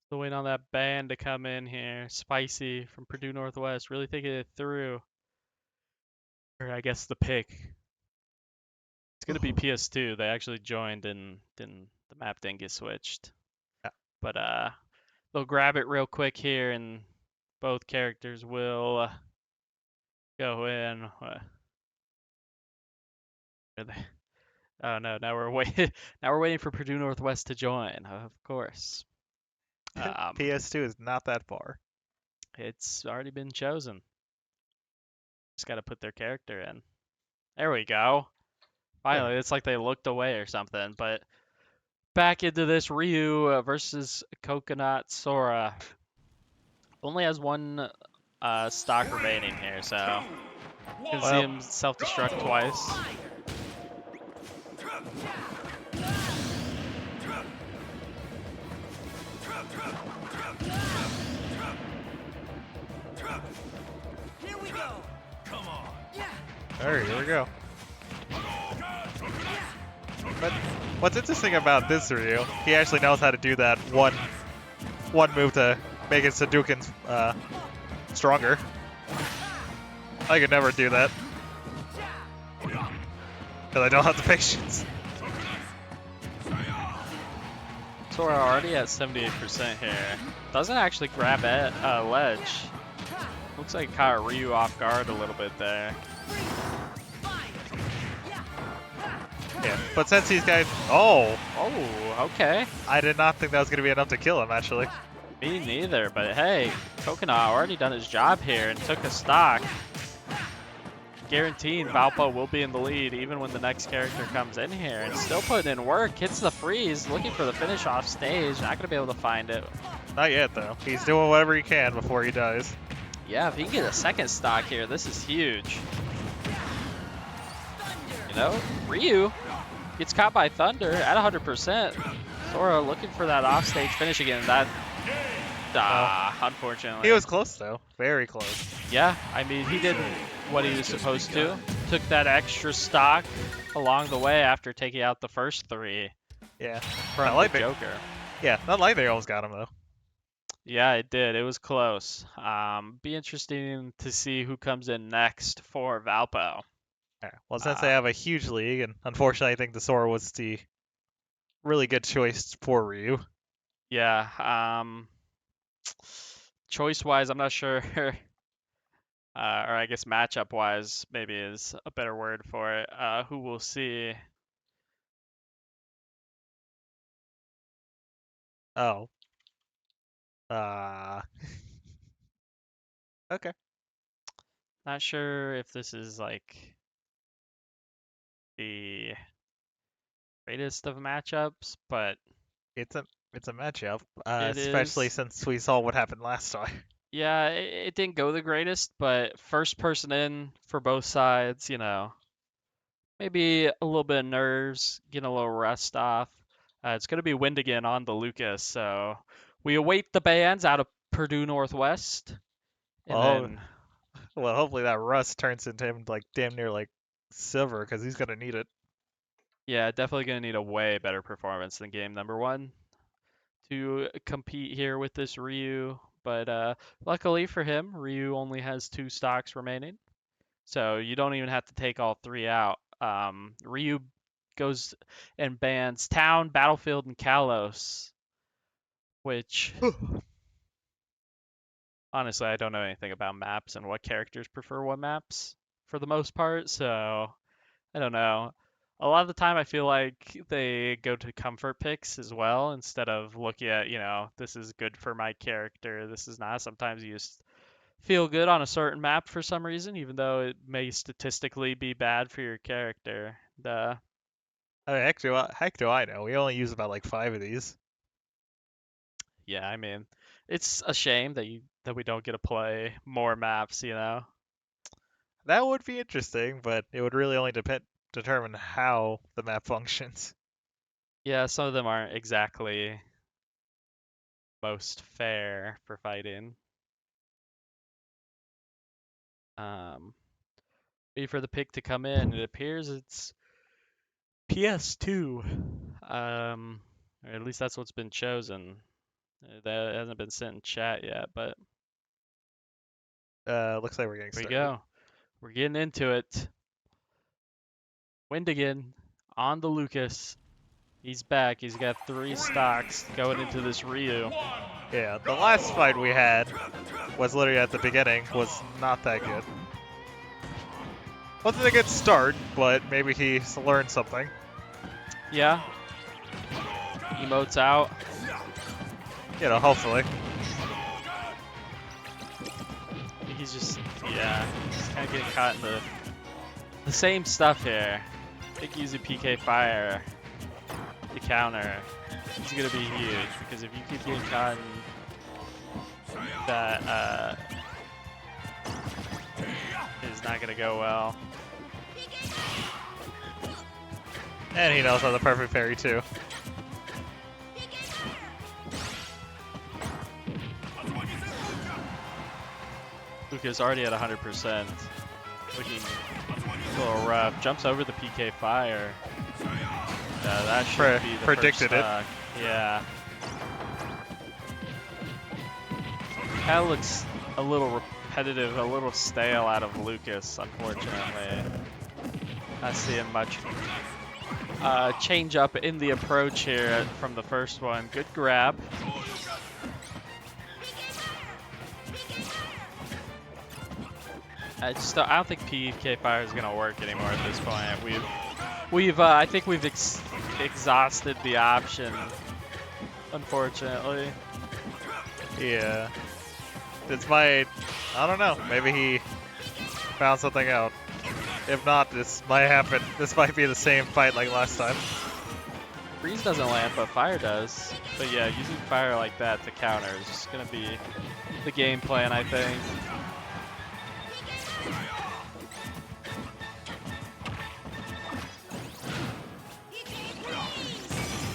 Still waiting on that ban to come in here. Spicy from Purdue Northwest, really thinking it through. Or I guess the pick. It's gonna be PS2. They actually joined and the map didn't get switched. Yeah. But they'll grab it real quick here, and both characters will go in. Are they? Oh no! Now we're waiting. Now we're waiting for Purdue Northwest to join. Of course. PS2 is not that far. It's already been chosen. Just got to put their character in. There we go. Finally, it's like they looked away or something. But back into this Ryu versus Coconut Sora. Only has one stock remaining here, so you can see him self-destruct twice. Here we go. Come on. Yeah. Alright, here we go. But what's interesting about this Ryu, he actually knows how to do that one move to make his Hadouken stronger. I could never do that. Because I don't have the patience. Sora already at 78% here. Doesn't actually grab at ledge. Looks like it caught Ryu off guard a little bit there. Yeah, but since he's got... Oh! Oh, okay. I did not think that was going to be enough to kill him, actually. Me neither, but hey, Coconut already done his job here and took a stock. guaranteeing Valpo will be in the lead even when the next character comes in here, and still putting in work. Hits the freeze, looking for the finish off stage. Not gonna be able to find it. Not yet, though. He's doing whatever he can before he dies. Yeah, if he can get a second stock here, this is huge. You know, Ryu gets caught by Thunder at 100%. Sora looking for that offstage finish again. That, unfortunately. He was close, though. Very close. Yeah, I mean, he did what he was supposed to. Took that extra stock along the way after taking out the first 3 Yeah. from like the it. Joker. Yeah, not like they almost got him, though. Yeah, it did. It was close. Be interesting to see who comes in next for Valpo. Alright, well, since they have a huge league, and unfortunately I think the Sora was the really good choice for Ryu. Yeah, choice-wise, I'm not sure. Or I guess matchup-wise, maybe is a better word for it. Who we'll see. Oh. Uh. Okay. Not sure if this is like the greatest of matchups, but It's a matchup, it especially is. since we saw what happened last time. Yeah, it didn't go the greatest, but first person in for both sides, you know, maybe a little bit of nerves, getting a little rest off. It's going to be Windigan on the Lucas, so we await the bands out of Purdue Northwest, and Well, then well, hopefully that rust turns into him like damn near like silver because he's gonna need it. yeah, definitely going to need a way better performance than game number 1 to compete here with this Ryu. But luckily for him, Ryu only has 2 stocks remaining, so you don't even have to take all 3 out. Ryu goes and bans Town, Battlefield, and Kalos, which honestly I don't know anything about maps and what characters prefer what maps for the most part, so I don't know. A lot of the time I feel like they go to comfort picks as well instead of looking at, you know, this is good for my character, this is not. Sometimes you just feel good on a certain map for some reason, even though it may statistically be bad for your character. I mean, heck do I know? We only use about like 5 of these. Yeah, I mean, it's a shame that we don't get to play more maps, you know. That would be interesting, but it would really only determine how the map functions. Yeah, some of them aren't exactly most fair for fighting. Wait for the pick to come in. It appears it's PS2. Or at least that's what's been chosen. That hasn't been sent in chat yet, but Looks like we're getting here we started. go. We're getting into it. Windigan on the Lucas. He's back. He's got 3 stocks going into this Ryu. Yeah, the last fight we had was literally at the beginning, was not that good. Wasn't a good start, but maybe he's learned something. Yeah. Emotes out. You know, hopefully. He's just, yeah, he's kind of getting caught in the same stuff here. I think using PK Fire to counter is going to be huge, because if you keep getting caught in that, it's not going to go well. And he knows how the perfect parry too. Luca's already at 100%. Looking a little rough. Jumps over the PK Fire. That should be the predicted first stock. Yeah. Kind of looks a little repetitive, a little stale out of Lucas, unfortunately. Not seeing much change up in the approach here from the first one. Good grab. I don't think PK Fire is gonna work anymore at this point. I think we've exhausted the option, unfortunately. Yeah. I don't know, maybe he found something out. If not, this might happen. This might be the same fight like last time. Freeze doesn't land, but fire does. But yeah, using fire like that to counter is just gonna be the game plan, I think.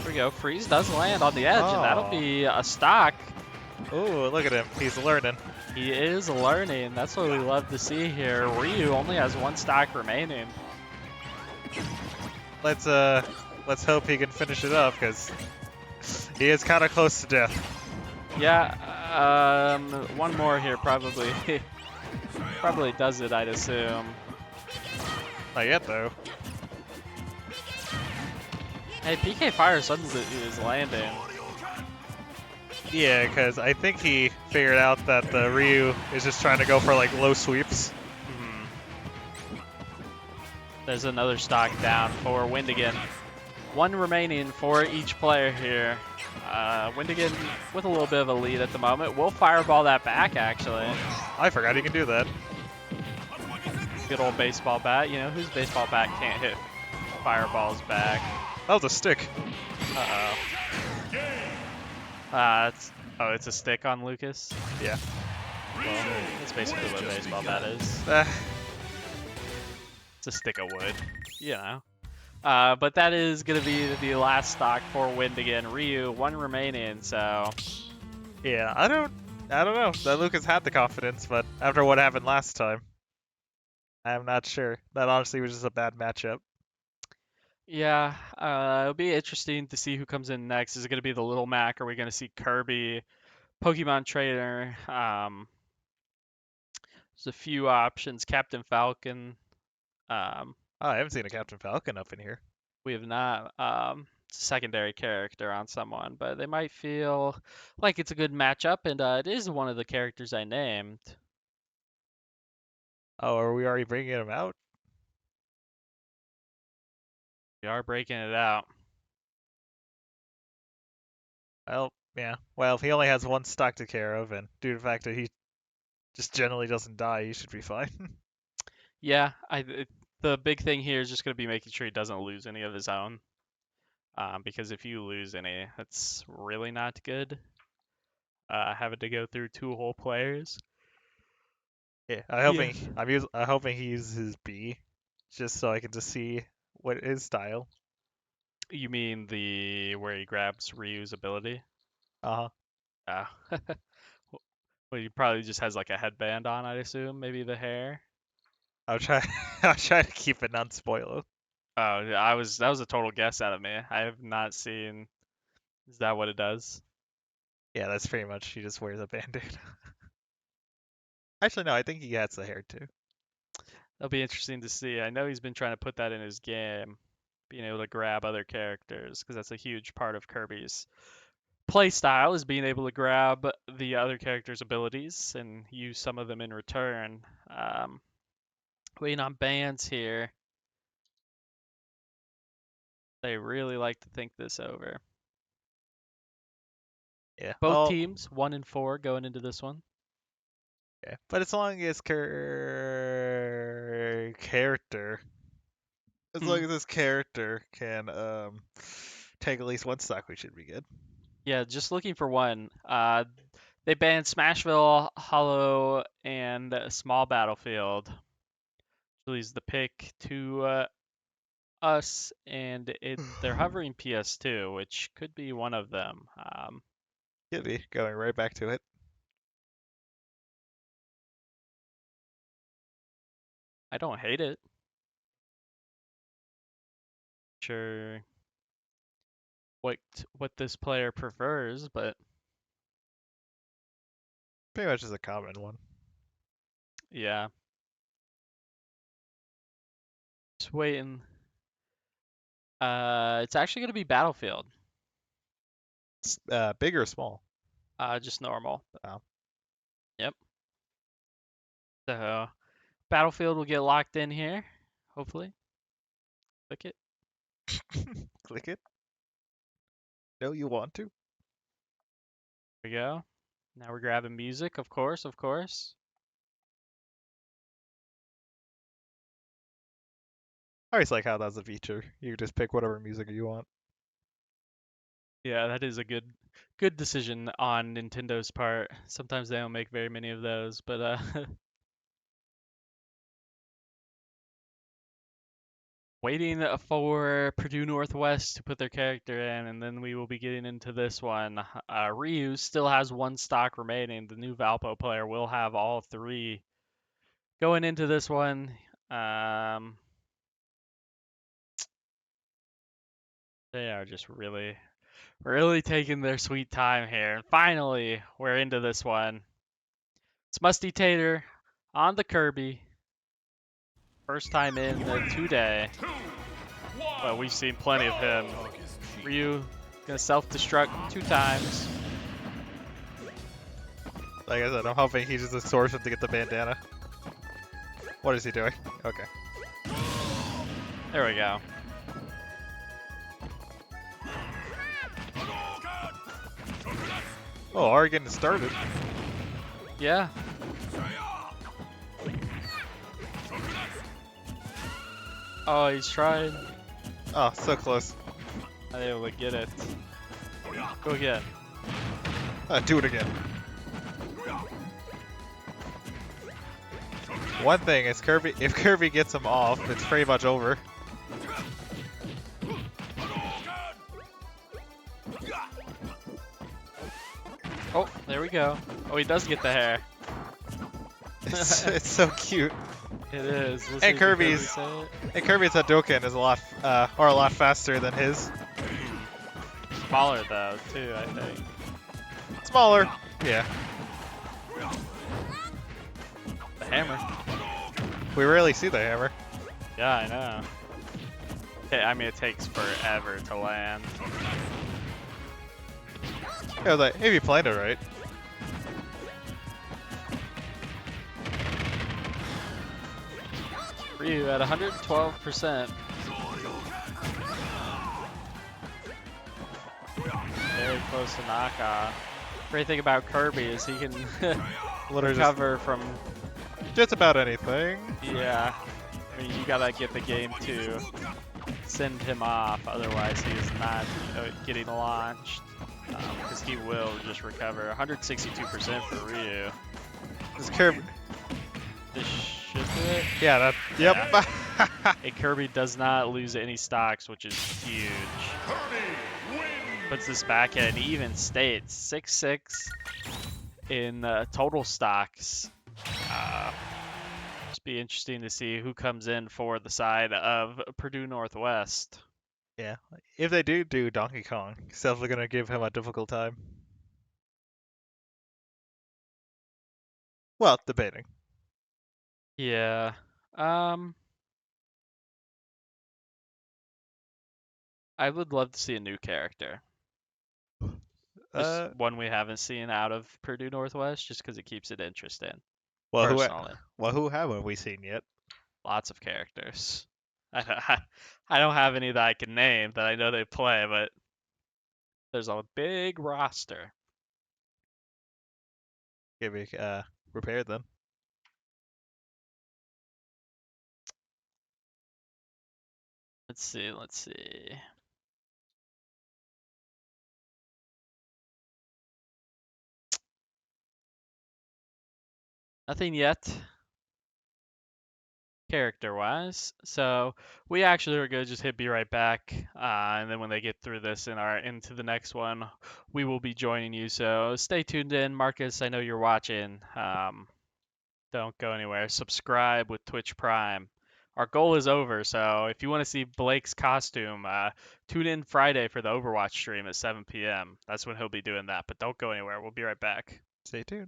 Here we go. Freeze does land on the edge, and that'll Oh. be a stock. Ooh, look at him. He's learning. He is learning. That's what we love to see here. Ryu only has one stock remaining. Let's hope he can finish it up because he is kind of close to death. Yeah, one more here probably. Probably does it, I'd assume. Not yet though. Hey, PK Fire suddenly is landing. Yeah, because I think he figured out that the Ryu is just trying to go for like low sweeps. There's another stock down for Windigan. One remaining for each player here. Windigan with a little bit of a lead at the moment. We'll fireball that back, actually. I forgot he can do that. Good old baseball bat. You know, whose baseball bat can't hit fireballs back? That was a stick. Uh-oh. It's a stick on Lucas? Yeah. Well, that's basically what a baseball bat is. It's a stick of wood, you know. But that is going to be the last stock for Windigan. Ryu, one remaining, so... Yeah, I don't know. That Lucas had the confidence, but after what happened last time, I'm not sure. That honestly was just a bad matchup. Yeah, it'll be interesting to see who comes in next. Is it going to be the Little Mac? Are we going to see Kirby, Pokemon Trainer? There's a few options. Captain Falcon. Oh, I haven't seen a Captain Falcon up in here. We have not. It's a secondary character on someone, but they might feel like it's a good matchup, and it is one of the characters I named. Oh, are we already bringing him out? We are breaking it out. Well, yeah. Well, he only has one stock to care of, and due to the fact that he just generally doesn't die, he should be fine. Yeah, the big thing here is just going to be making sure he doesn't lose any of his own. Because if you lose any, that's really not good. Having to go through two whole players. Yeah, I'm hoping he uses his B, just so I can just see what his style. You mean the where he grabs Ryu's ability? Uh huh. Uh, well, he probably just has like a headband on, I'd assume. Maybe the hair. I'll try. I'll try to keep it non-spoiler. Oh, yeah, that was a total guess out of me. I have not seen. Is that what it does? Yeah, that's pretty much. He just wears a band-aid. Actually, no. I think he has the hair too. That'll be interesting to see. I know he's been trying to put that in his game, being able to grab other characters, because that's a huge part of Kirby's play style is being able to grab the other characters' abilities and use some of them in return. Waiting on bans here. They really like to think this over. Yeah. Both Well, teams 1-4 going into this one. yeah. But as long as as long as this character can take at least one stock, we should be good. Yeah, just looking for one. They banned Smashville, Hollow, and Small Battlefield. Really is the pick to us, and they're hovering PS2, which could be one of them. Could be going right back to it. I don't hate it. Sure, what this player prefers, but Pretty much is a common one. yeah. Just waiting. It's actually gonna be Battlefield. Big or small? Just normal. Oh. Yep. So Battlefield will get locked in here, hopefully. Click it. Click it. No, you want to? There we go. Now we're grabbing music, of course, of course. I always like how that's a feature. You just pick whatever music you want. Yeah, that is a good decision on Nintendo's part. Sometimes they don't make very many of those, but waiting for Purdue Northwest to put their character in, and then we will be getting into this one. Ryu still has one stock remaining. The new Valpo player will have all three going into this one. They are just really taking their sweet time here. And finally, we're into this one. It's Musty Tater on the Kirby. First time in today. Well, we've seen plenty of him. Ryu gonna self-destruct 2 times. Like I said, I'm hoping he uses the swordsman to get the bandana. What is he doing? Okay. There we go. Oh, already getting started. Yeah. Oh, he's trying. Oh, so close. Not able to get it. Go again. Do it again. One thing is Kirby. If Kirby gets him off, it's pretty much over. Oh, there we go. Oh, he does get the hair. It's so cute. It is. Listen And to Kirby Kirby's say it. and Kirby's Hadouken is a lot faster than his. Smaller though, too, I think. Smaller. Yeah. The hammer. We rarely see the hammer. Yeah, I know. Okay, I mean, it takes forever to land. I was like, if you planned it right. Ryu at 112%. Very close to knockoff. Great thing about Kirby is he can Literally recover from. just about anything. Yeah. I mean, you gotta get the game to send him off, otherwise he is not getting launched. Because he will just recover. 162% for Ryu. This Kirby. This should do it. Yeah. That. Yep. Yeah. And Kirby does not lose any stocks, which is huge. Puts this back at an even state, 6-6 in total stocks. Just be interesting to see who comes in for the side of Purdue Northwest. Yeah. If they do Donkey Kong, it's definitely gonna give him a difficult time. Well, debating. Yeah. I would love to see a new character. Just one we haven't seen out of Purdue Northwest, just because it keeps it interesting. Well, Personally, who haven't we seen yet? lots of characters. I don't have any that I can name that I know they play, but there's a big roster. Get me prepared then. Let's see. Nothing yet, character-wise. So we actually are gonna just hit be right back, and then when they get through this and are into the next one, we will be joining you. So stay tuned in, Marcus. I know you're watching. Don't go anywhere. Subscribe with Twitch Prime. Our goal is over, so if you want to see Blake's costume, tune in Friday for the Overwatch stream at 7 p.m. That's when he'll be doing that. But don't go anywhere. We'll be right back. Stay tuned.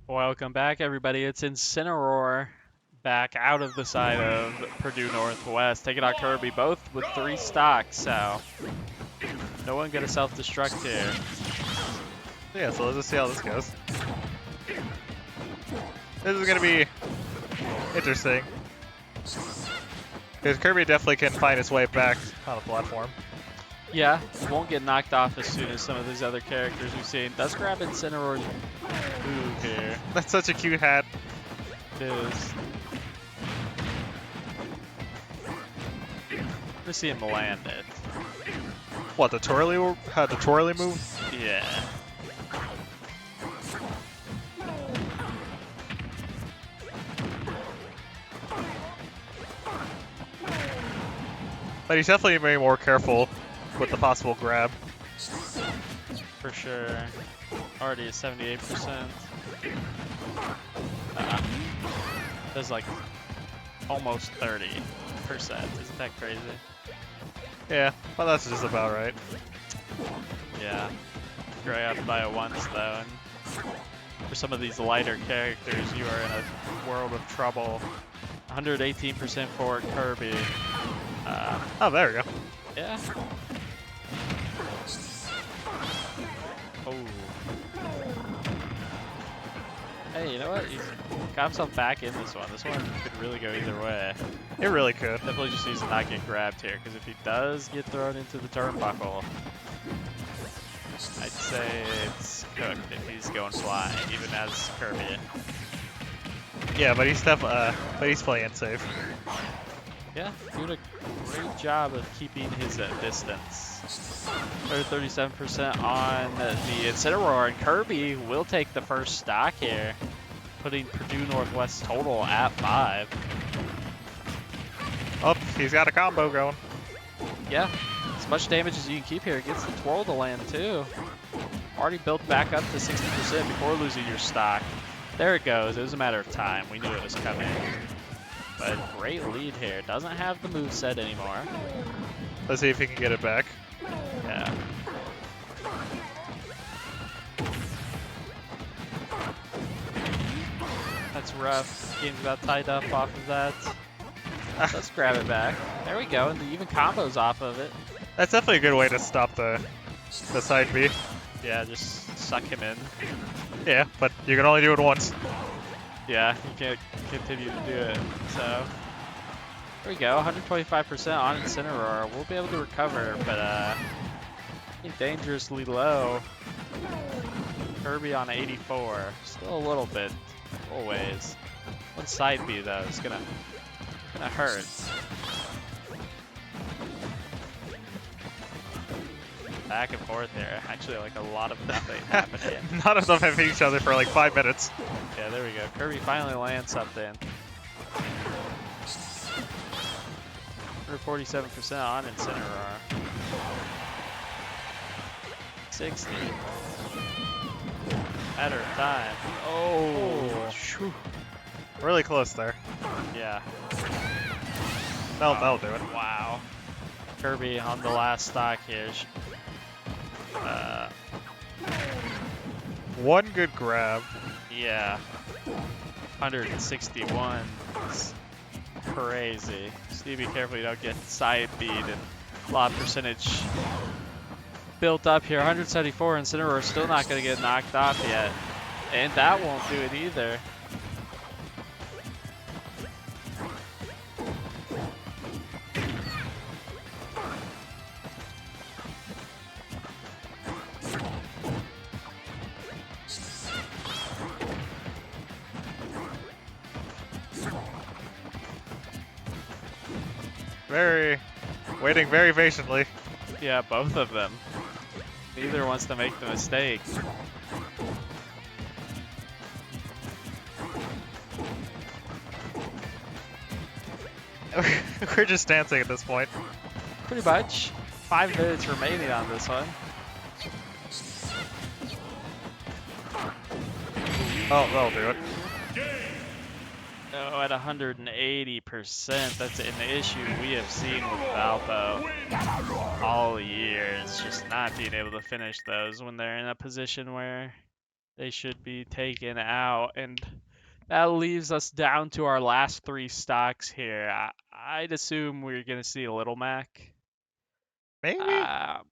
Welcome back, everybody. It's Incineroar back out of the side of Purdue Northwest, taking on Kirby, both with 3 stocks, so no one gonna self-destruct here. Yeah, so let's just see how this goes. This is gonna be interesting. Because Kirby definitely can find his way back on the platform. Yeah, won't get knocked off as soon as some of these other characters we've seen. Does grab Incineroar's move here. That's such a cute hat. It is. Let's see him land it. What, the twirly move? Yeah. But he's definitely being more careful with the possible grab. For sure. Already at 78%. That's like almost 30%. Isn't that crazy? Yeah, well that's just about right. Yeah. Grab by a once though, and for some of these lighter characters, you are in a world of trouble. 118% for Kirby. Oh, there we go. Yeah. Oh. Hey, you know what? He's got himself back in this one. This one could really go either way. It really could. Definitely just needs to not get grabbed here, because if he does get thrown into the turnbuckle, I'd say it's cooked if he's going flying, even as Kirby. Yeah, but he's playing it safe. Yeah, doing a great job of keeping his distance. Or 37% on the Incineroar, and Kirby will take the first stock here, putting Purdue Northwest total at 5. Oh, he's got a combo going. Yeah, as much damage as you can keep here. It gets the twirl to land too. Already built back up to 60% before losing your stock. There it goes. It was a matter of time. We knew it was coming. But great lead here. Doesn't have the moveset anymore. Let's see if he can get it back. Yeah. That's rough. Game's about tied up off of that. Let's grab it back. There we go. And the even combos off of it. That's definitely a good way to stop the side B. Yeah, just suck him in. Yeah, but you can only do it once. Yeah, you can't continue to do it. So there we go. 125% on Incineroar. We'll be able to recover, but dangerously low. Kirby on 84. Still a little bit, a ways. One side B though is gonna hurt. Back and forth there. Actually, like a lot of nothing happening. None of them have hit each other for like 5 minutes. Yeah, there we go. Kirby finally lands something. 147% on Incineroar. 60. Matter of time. Oh. Whew. Really close there. Yeah. That'll do it. Wow. Kirby on the last stock here. One good grab. Yeah. 161. It's crazy. Just need to be careful you don't get side beat, and a lot of percentage built up here. 174, Incineroar still not going to get knocked off yet. And that won't do it either. Waiting very patiently. Yeah, both of them. Neither wants to make the mistake. We're just dancing at this point. Pretty much. 5 minutes remaining on this one. Oh, that'll do it. Oh, at 180%. That's an issue we have seen with Valpo all year. It's just not being able to finish those when they're in a position where they should be taken out, and that leaves us down to our last 3 stocks here. I'd assume we're gonna see a Little Mac. Maybe Uh,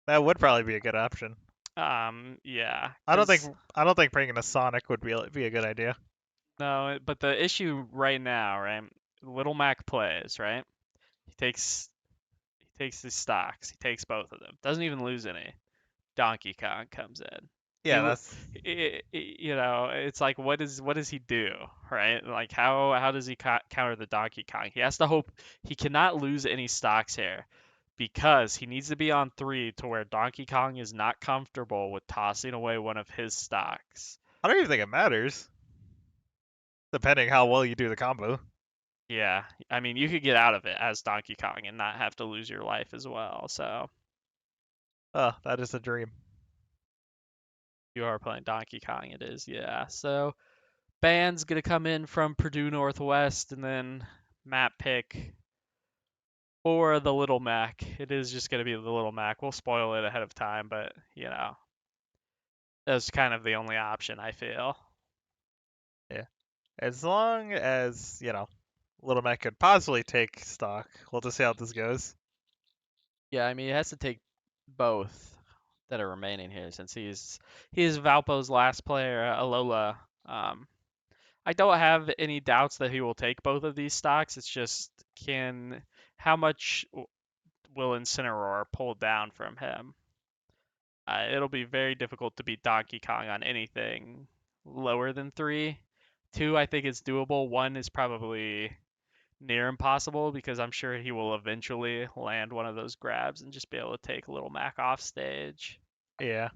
that would probably be a good option. yeah, I don't think 'cause I don't think bringing a Sonic would be a good idea. no, but the issue right now, right? Little Mac plays, right? He takes his stocks. He takes both of them. Doesn't even lose any. Donkey Kong comes in. Yeah, that's You know, it's like what does he do, right? Like how does he counter the Donkey Kong? He has to hope he cannot lose any stocks here because he needs to be on 3 to where Donkey Kong is not comfortable with tossing away one of his stocks. I don't even think it matters, depending how well you do the combo. Yeah, I mean, you could get out of it as Donkey Kong and not have to lose your life as well. So Oh, that is a dream. you are playing Donkey Kong, it is, yeah. So band's gonna come in from Purdue Northwest, and then map pick for the Little Mac. It is just gonna be the Little Mac. We'll spoil it ahead of time, but you know, that's kind of the only option I feel. Yeah, as long as Little Mac could possibly take stock. We'll just see how this goes. Yeah, I mean, he has to take both that are remaining here since he is Valpo's last player, Alola. I don't have any doubts that he will take both of these stocks. It's just how much will Incineroar pull down from him? It'll be very difficult to beat Donkey Kong on anything lower than 3. 2, I think is doable. 1 is probably near impossible because I'm sure he will eventually land one of those grabs and just be able to take Little Mac off stage. Yeah.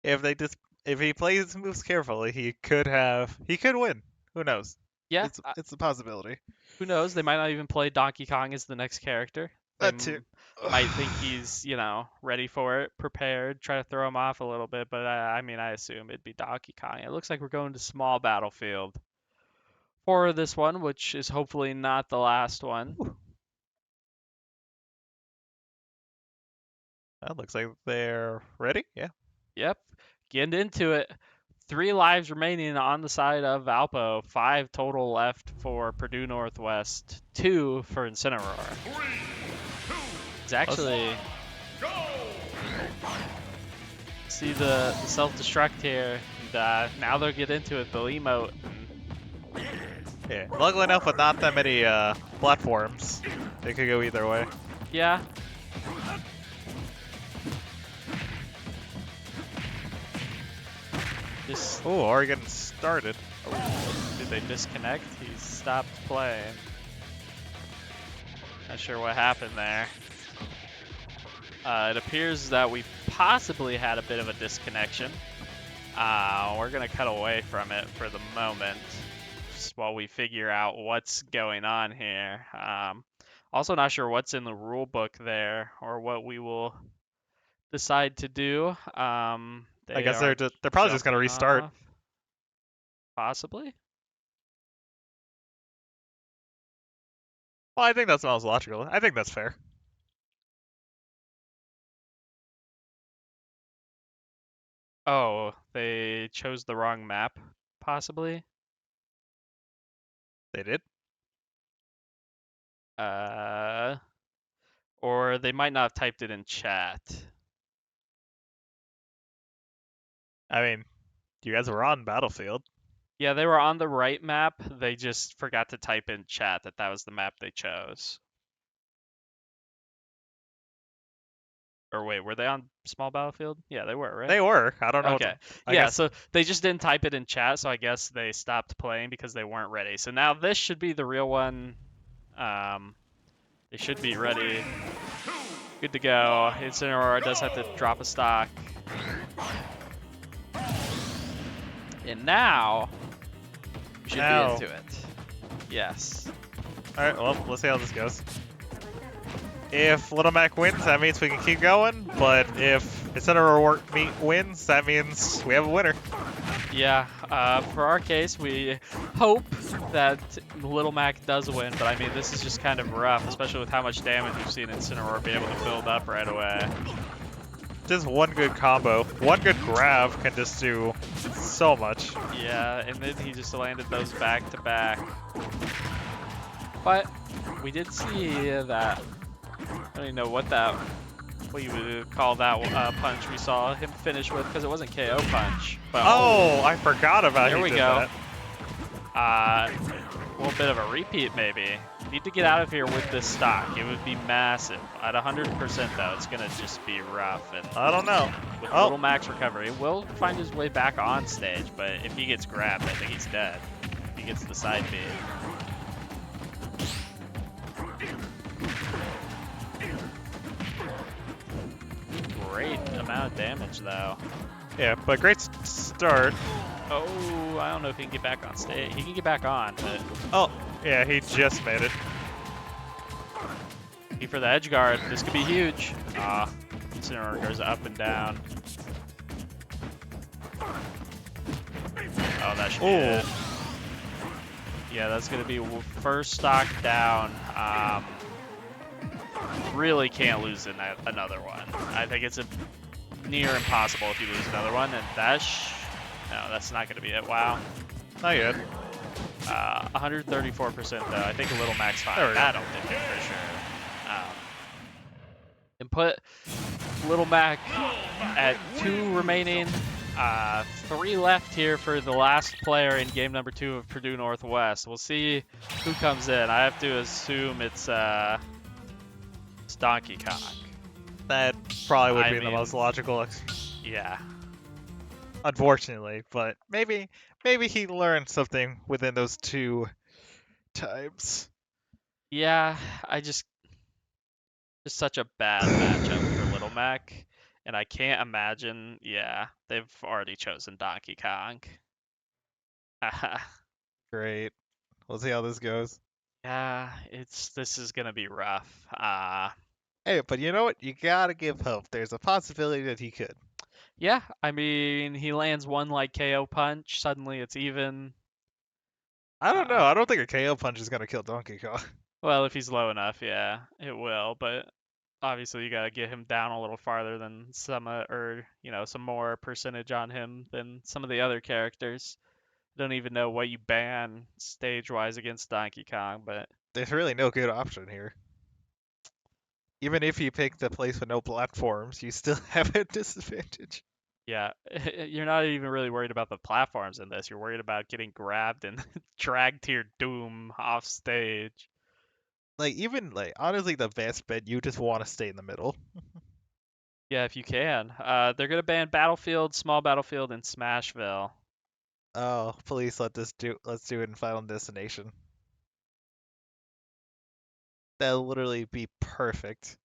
If he plays his moves carefully, he could win. Who knows? Yeah, It's a possibility. who knows? They might not even play Donkey Kong as the next character. They That too. might think he's, ready for it, prepared, try to throw him off a little bit, but I mean, I assume it'd be Donkey Kong. It looks like we're going to small battlefield for this one, which is hopefully not the last one. That looks like they're ready. Yeah. Yep, getting into it. 3 lives remaining on the side of Valpo. 5 total left for Purdue Northwest. 2 for Incineroar. 3, 2, It's actually go! see the self-destruct here. And, now they'll get into it. They'll emote. Yeah. Luckily enough, with not that many platforms, it could go either way. Yeah. Just Oh, already getting started. did they disconnect? He stopped playing. Not sure what happened there. It appears that we possibly had a bit of a disconnection. We're gonna cut away from it for the moment, just while we figure out what's going on here. Also not sure what's in the rule book there or what we will decide to do. I guess they're probably just gonna restart. Possibly. Well, I think that sounds logical. I think that's fair. Oh, they chose the wrong map, possibly. They did. Or they might not have typed it in chat. I mean, you guys were on Battlefield. Yeah, they were on the right map. They just forgot to type in chat that was the map they chose. Or wait, were they on small battlefield? Yeah, they were, right? They were. I don't know. Okay. I Yeah, guess- so they just didn't type it in chat, so I guess they stopped playing because they weren't ready. So now this should be the real one. They should be ready. Good to go. Incineroar does have to drop a stock. And now we should Now. be into it. Yes. All right. Well, let's see how this goes. If Little Mac wins, that means we can keep going. But if Incineroar wins, that means we have a winner. Yeah, for our case, we hope that Little Mac does win, but I mean, this is just kind of rough, especially with how much damage we've seen Incineroar be able to build up right away. Just one good combo, one good grab can just do so much. Yeah, and then he just landed those back to back. But we did see that. I don't even know what you would call that punch we saw him finish with, because it wasn't KO punch. But Oh, I forgot about there he we did go. that. A little bit of a repeat maybe. Need to get out of here with this stock. It would be massive. At 100% though, it's gonna just be rough. And I don't know. with Oh. little max recovery, will find his way back on stage. But if he gets grabbed, I think he's dead. If he gets the side beat. Great amount of damage though. Yeah, but great start. Oh, I don't know if he can get back on stage. He can get back on, but Oh, yeah, he just made it. for the edge guard, this could be huge. Sinner goes up and down. Oh, that should be it. Yeah, that's gonna be first stock down. Really can't lose another one. I think it's a near impossible if you lose another one, and no, that's not gonna be it. Wow. Not yet. 134% though. I think a little max fine. There we go. That'll do it for sure. And put Little Mac at 2 remaining. 3 left here for the last player in game number 2 of Purdue Northwest. We'll see who comes in. I have to assume it's Donkey Kong. That probably would I be the mean- most logical, Yeah. unfortunately. But maybe he learned something within those 2 times. Yeah, just such a bad matchup for Little Mac. And I can't imagine, yeah, they've already chosen Donkey Kong. Great. We'll see how this goes. Yeah, this is gonna be rough. Hey, but you know what? You gotta give hope. There's a possibility that he could. Yeah, I mean, he lands one like KO punch, suddenly it's even. I don't know. I don't think a KO punch is gonna kill Donkey Kong. Well, if he's low enough, yeah, it will. But obviously, you gotta get him down a little farther than some, or some more percentage on him than some of the other characters. Don't even know what you ban stage-wise against Donkey Kong, but There's really no good option here. Even if you pick the place with no platforms, you still have a disadvantage. yeah, you're not even really worried about the platforms in this. You're worried about getting grabbed and dragged to your doom off stage. Honestly, the best bet, you just want to stay in the middle. Yeah, if you can. They're gonna ban Battlefield, Small Battlefield, and Smashville. Oh, please let's do it in Final Destination. That'll literally be perfect.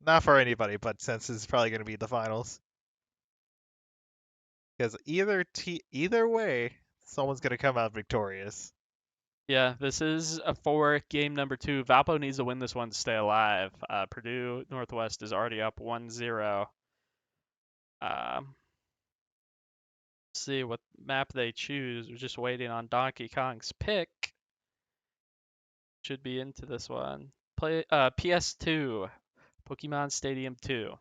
Not for anybody, but since it's probably going to be the finals. Because either way, someone's going to come out victorious. Yeah, this is for game number 2. Valpo needs to win this one to stay alive. Purdue Northwest is already up 1-0. See what map they choose. We're just waiting on Donkey Kong's pick. Should be into this one. Play PS2, Pokemon Stadium 2.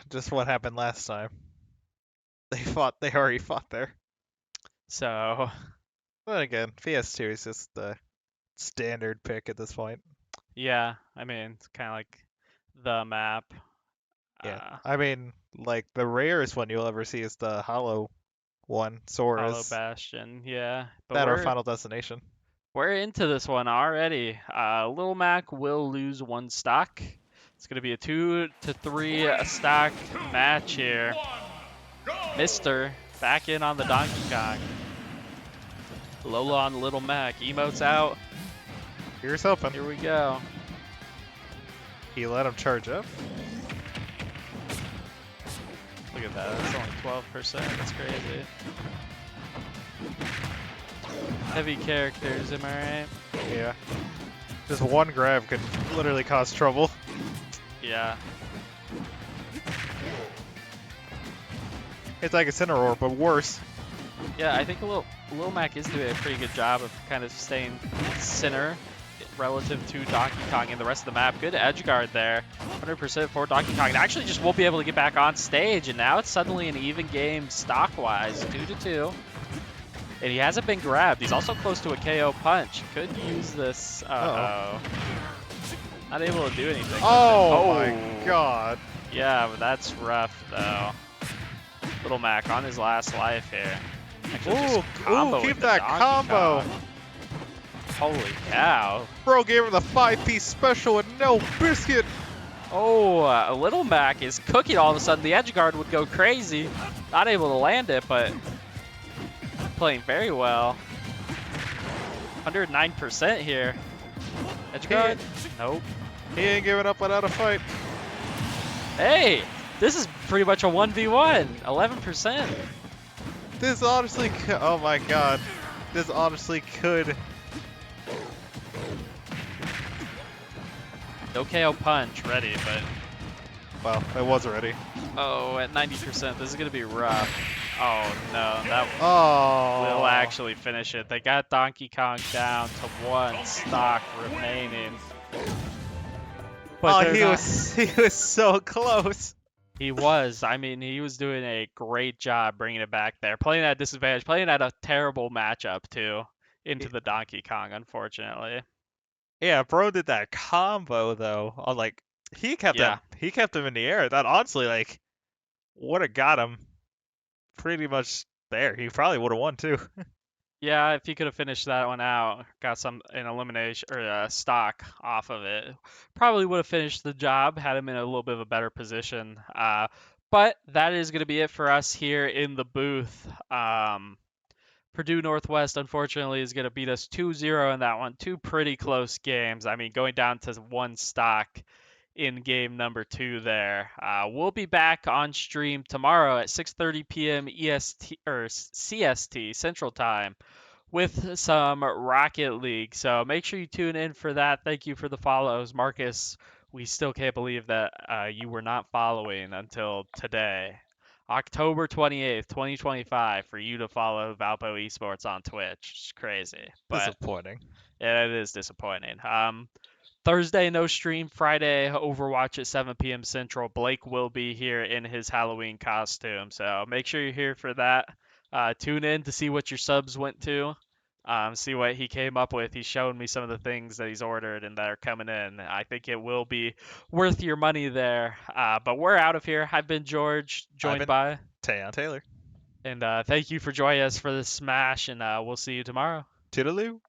Just what happened last time. They already fought there. So, But again, PS2 is just the standard pick at this point. yeah, I mean, it's kind of like the map. Yeah. I mean, like, the rarest one you'll ever see is the Hollow one, Hollow Sora's. Bastion, yeah. But That or we're, Final Destination. we're into this one already. Lil Mac will lose 1 stock. It's going to be a 2 to 3 stock match here. Mister back in on the Donkey Kong. Lola on Little Mac. Emotes out. Here's hoping. Here we go. He let him charge up. Look at that. That's only 12%. That's crazy. Heavy characters, am I right? Yeah. Just one grab could literally cause trouble. Yeah. It's like a Cineroar, but worse. Yeah, I think Lil Mac is doing a pretty good job of kind of staying center relative to Donkey Kong and the rest of the map. Good edge guard there. 100% for Donkey Kong. And actually just won't be able to get back on stage, and now it's suddenly an even game stock-wise, 2-2. And he hasn't been grabbed. He's also close to a KO punch. Could use this. Uh-oh. Not able to do anything. Oh my god. Yeah, but that's rough, though. Little Mac on his last life here. Actually just comboing keep the that Donkey combo. Kong. Holy cow. Bro gave him the 5-piece special with no biscuit. Oh, Little Mac is cooking all of a sudden. The edge guard would go crazy. Not able to land it, but playing very well. 109% here. Edge guard? Nope. He ain't giving up without a fight. Hey, this is pretty much a 1v1. 11%. This honestly, oh my god. This honestly could. No KO punch ready, but Well, it was already. oh, at 90%, this is gonna be rough. Oh no, that Oh. will actually finish it. They got Donkey Kong down to 1 stock remaining. But Oh, he was so close. He was. I mean, he was doing a great job bringing it back there. Playing at disadvantage, playing at a terrible matchup too, into the Donkey Kong, unfortunately. Yeah, bro did that combo though. I was like, he kept him in the air. That honestly, like, would have got him pretty much there. He probably would have won too. Yeah, if he could have finished that one out, got an elimination or a stock off of it, probably would have finished the job, had him in a little bit of a better position. But that is going to be it for us here in the booth. Purdue Northwest, unfortunately, is going to beat us 2-0 in that one. 2 pretty close games. I mean, going down to 1 stock in game number 2 there. We'll be back on stream tomorrow at 6:30 p.m. EST or CST Central Time with some Rocket League. So make sure you tune in for that. Thank you for the follows, Marcus. We still can't believe that you were not following until today. October 28th, 2025, for you to follow Valpo Esports on Twitch. It's crazy. But Disappointing. yeah, it is disappointing. Thursday, no stream. Friday, Overwatch at 7 p.m. Central. Blake will be here in his Halloween costume. So make sure you're here for that. Tune in to see what your subs went to. See what he came up with. He's showing me some of the things that he's ordered and that are coming in. I think it will be worth your money there. But we're out of here. I've been George, joined by Tayon Taylor. And thank you for joining us for this smash, and we'll see you tomorrow. Toodaloo.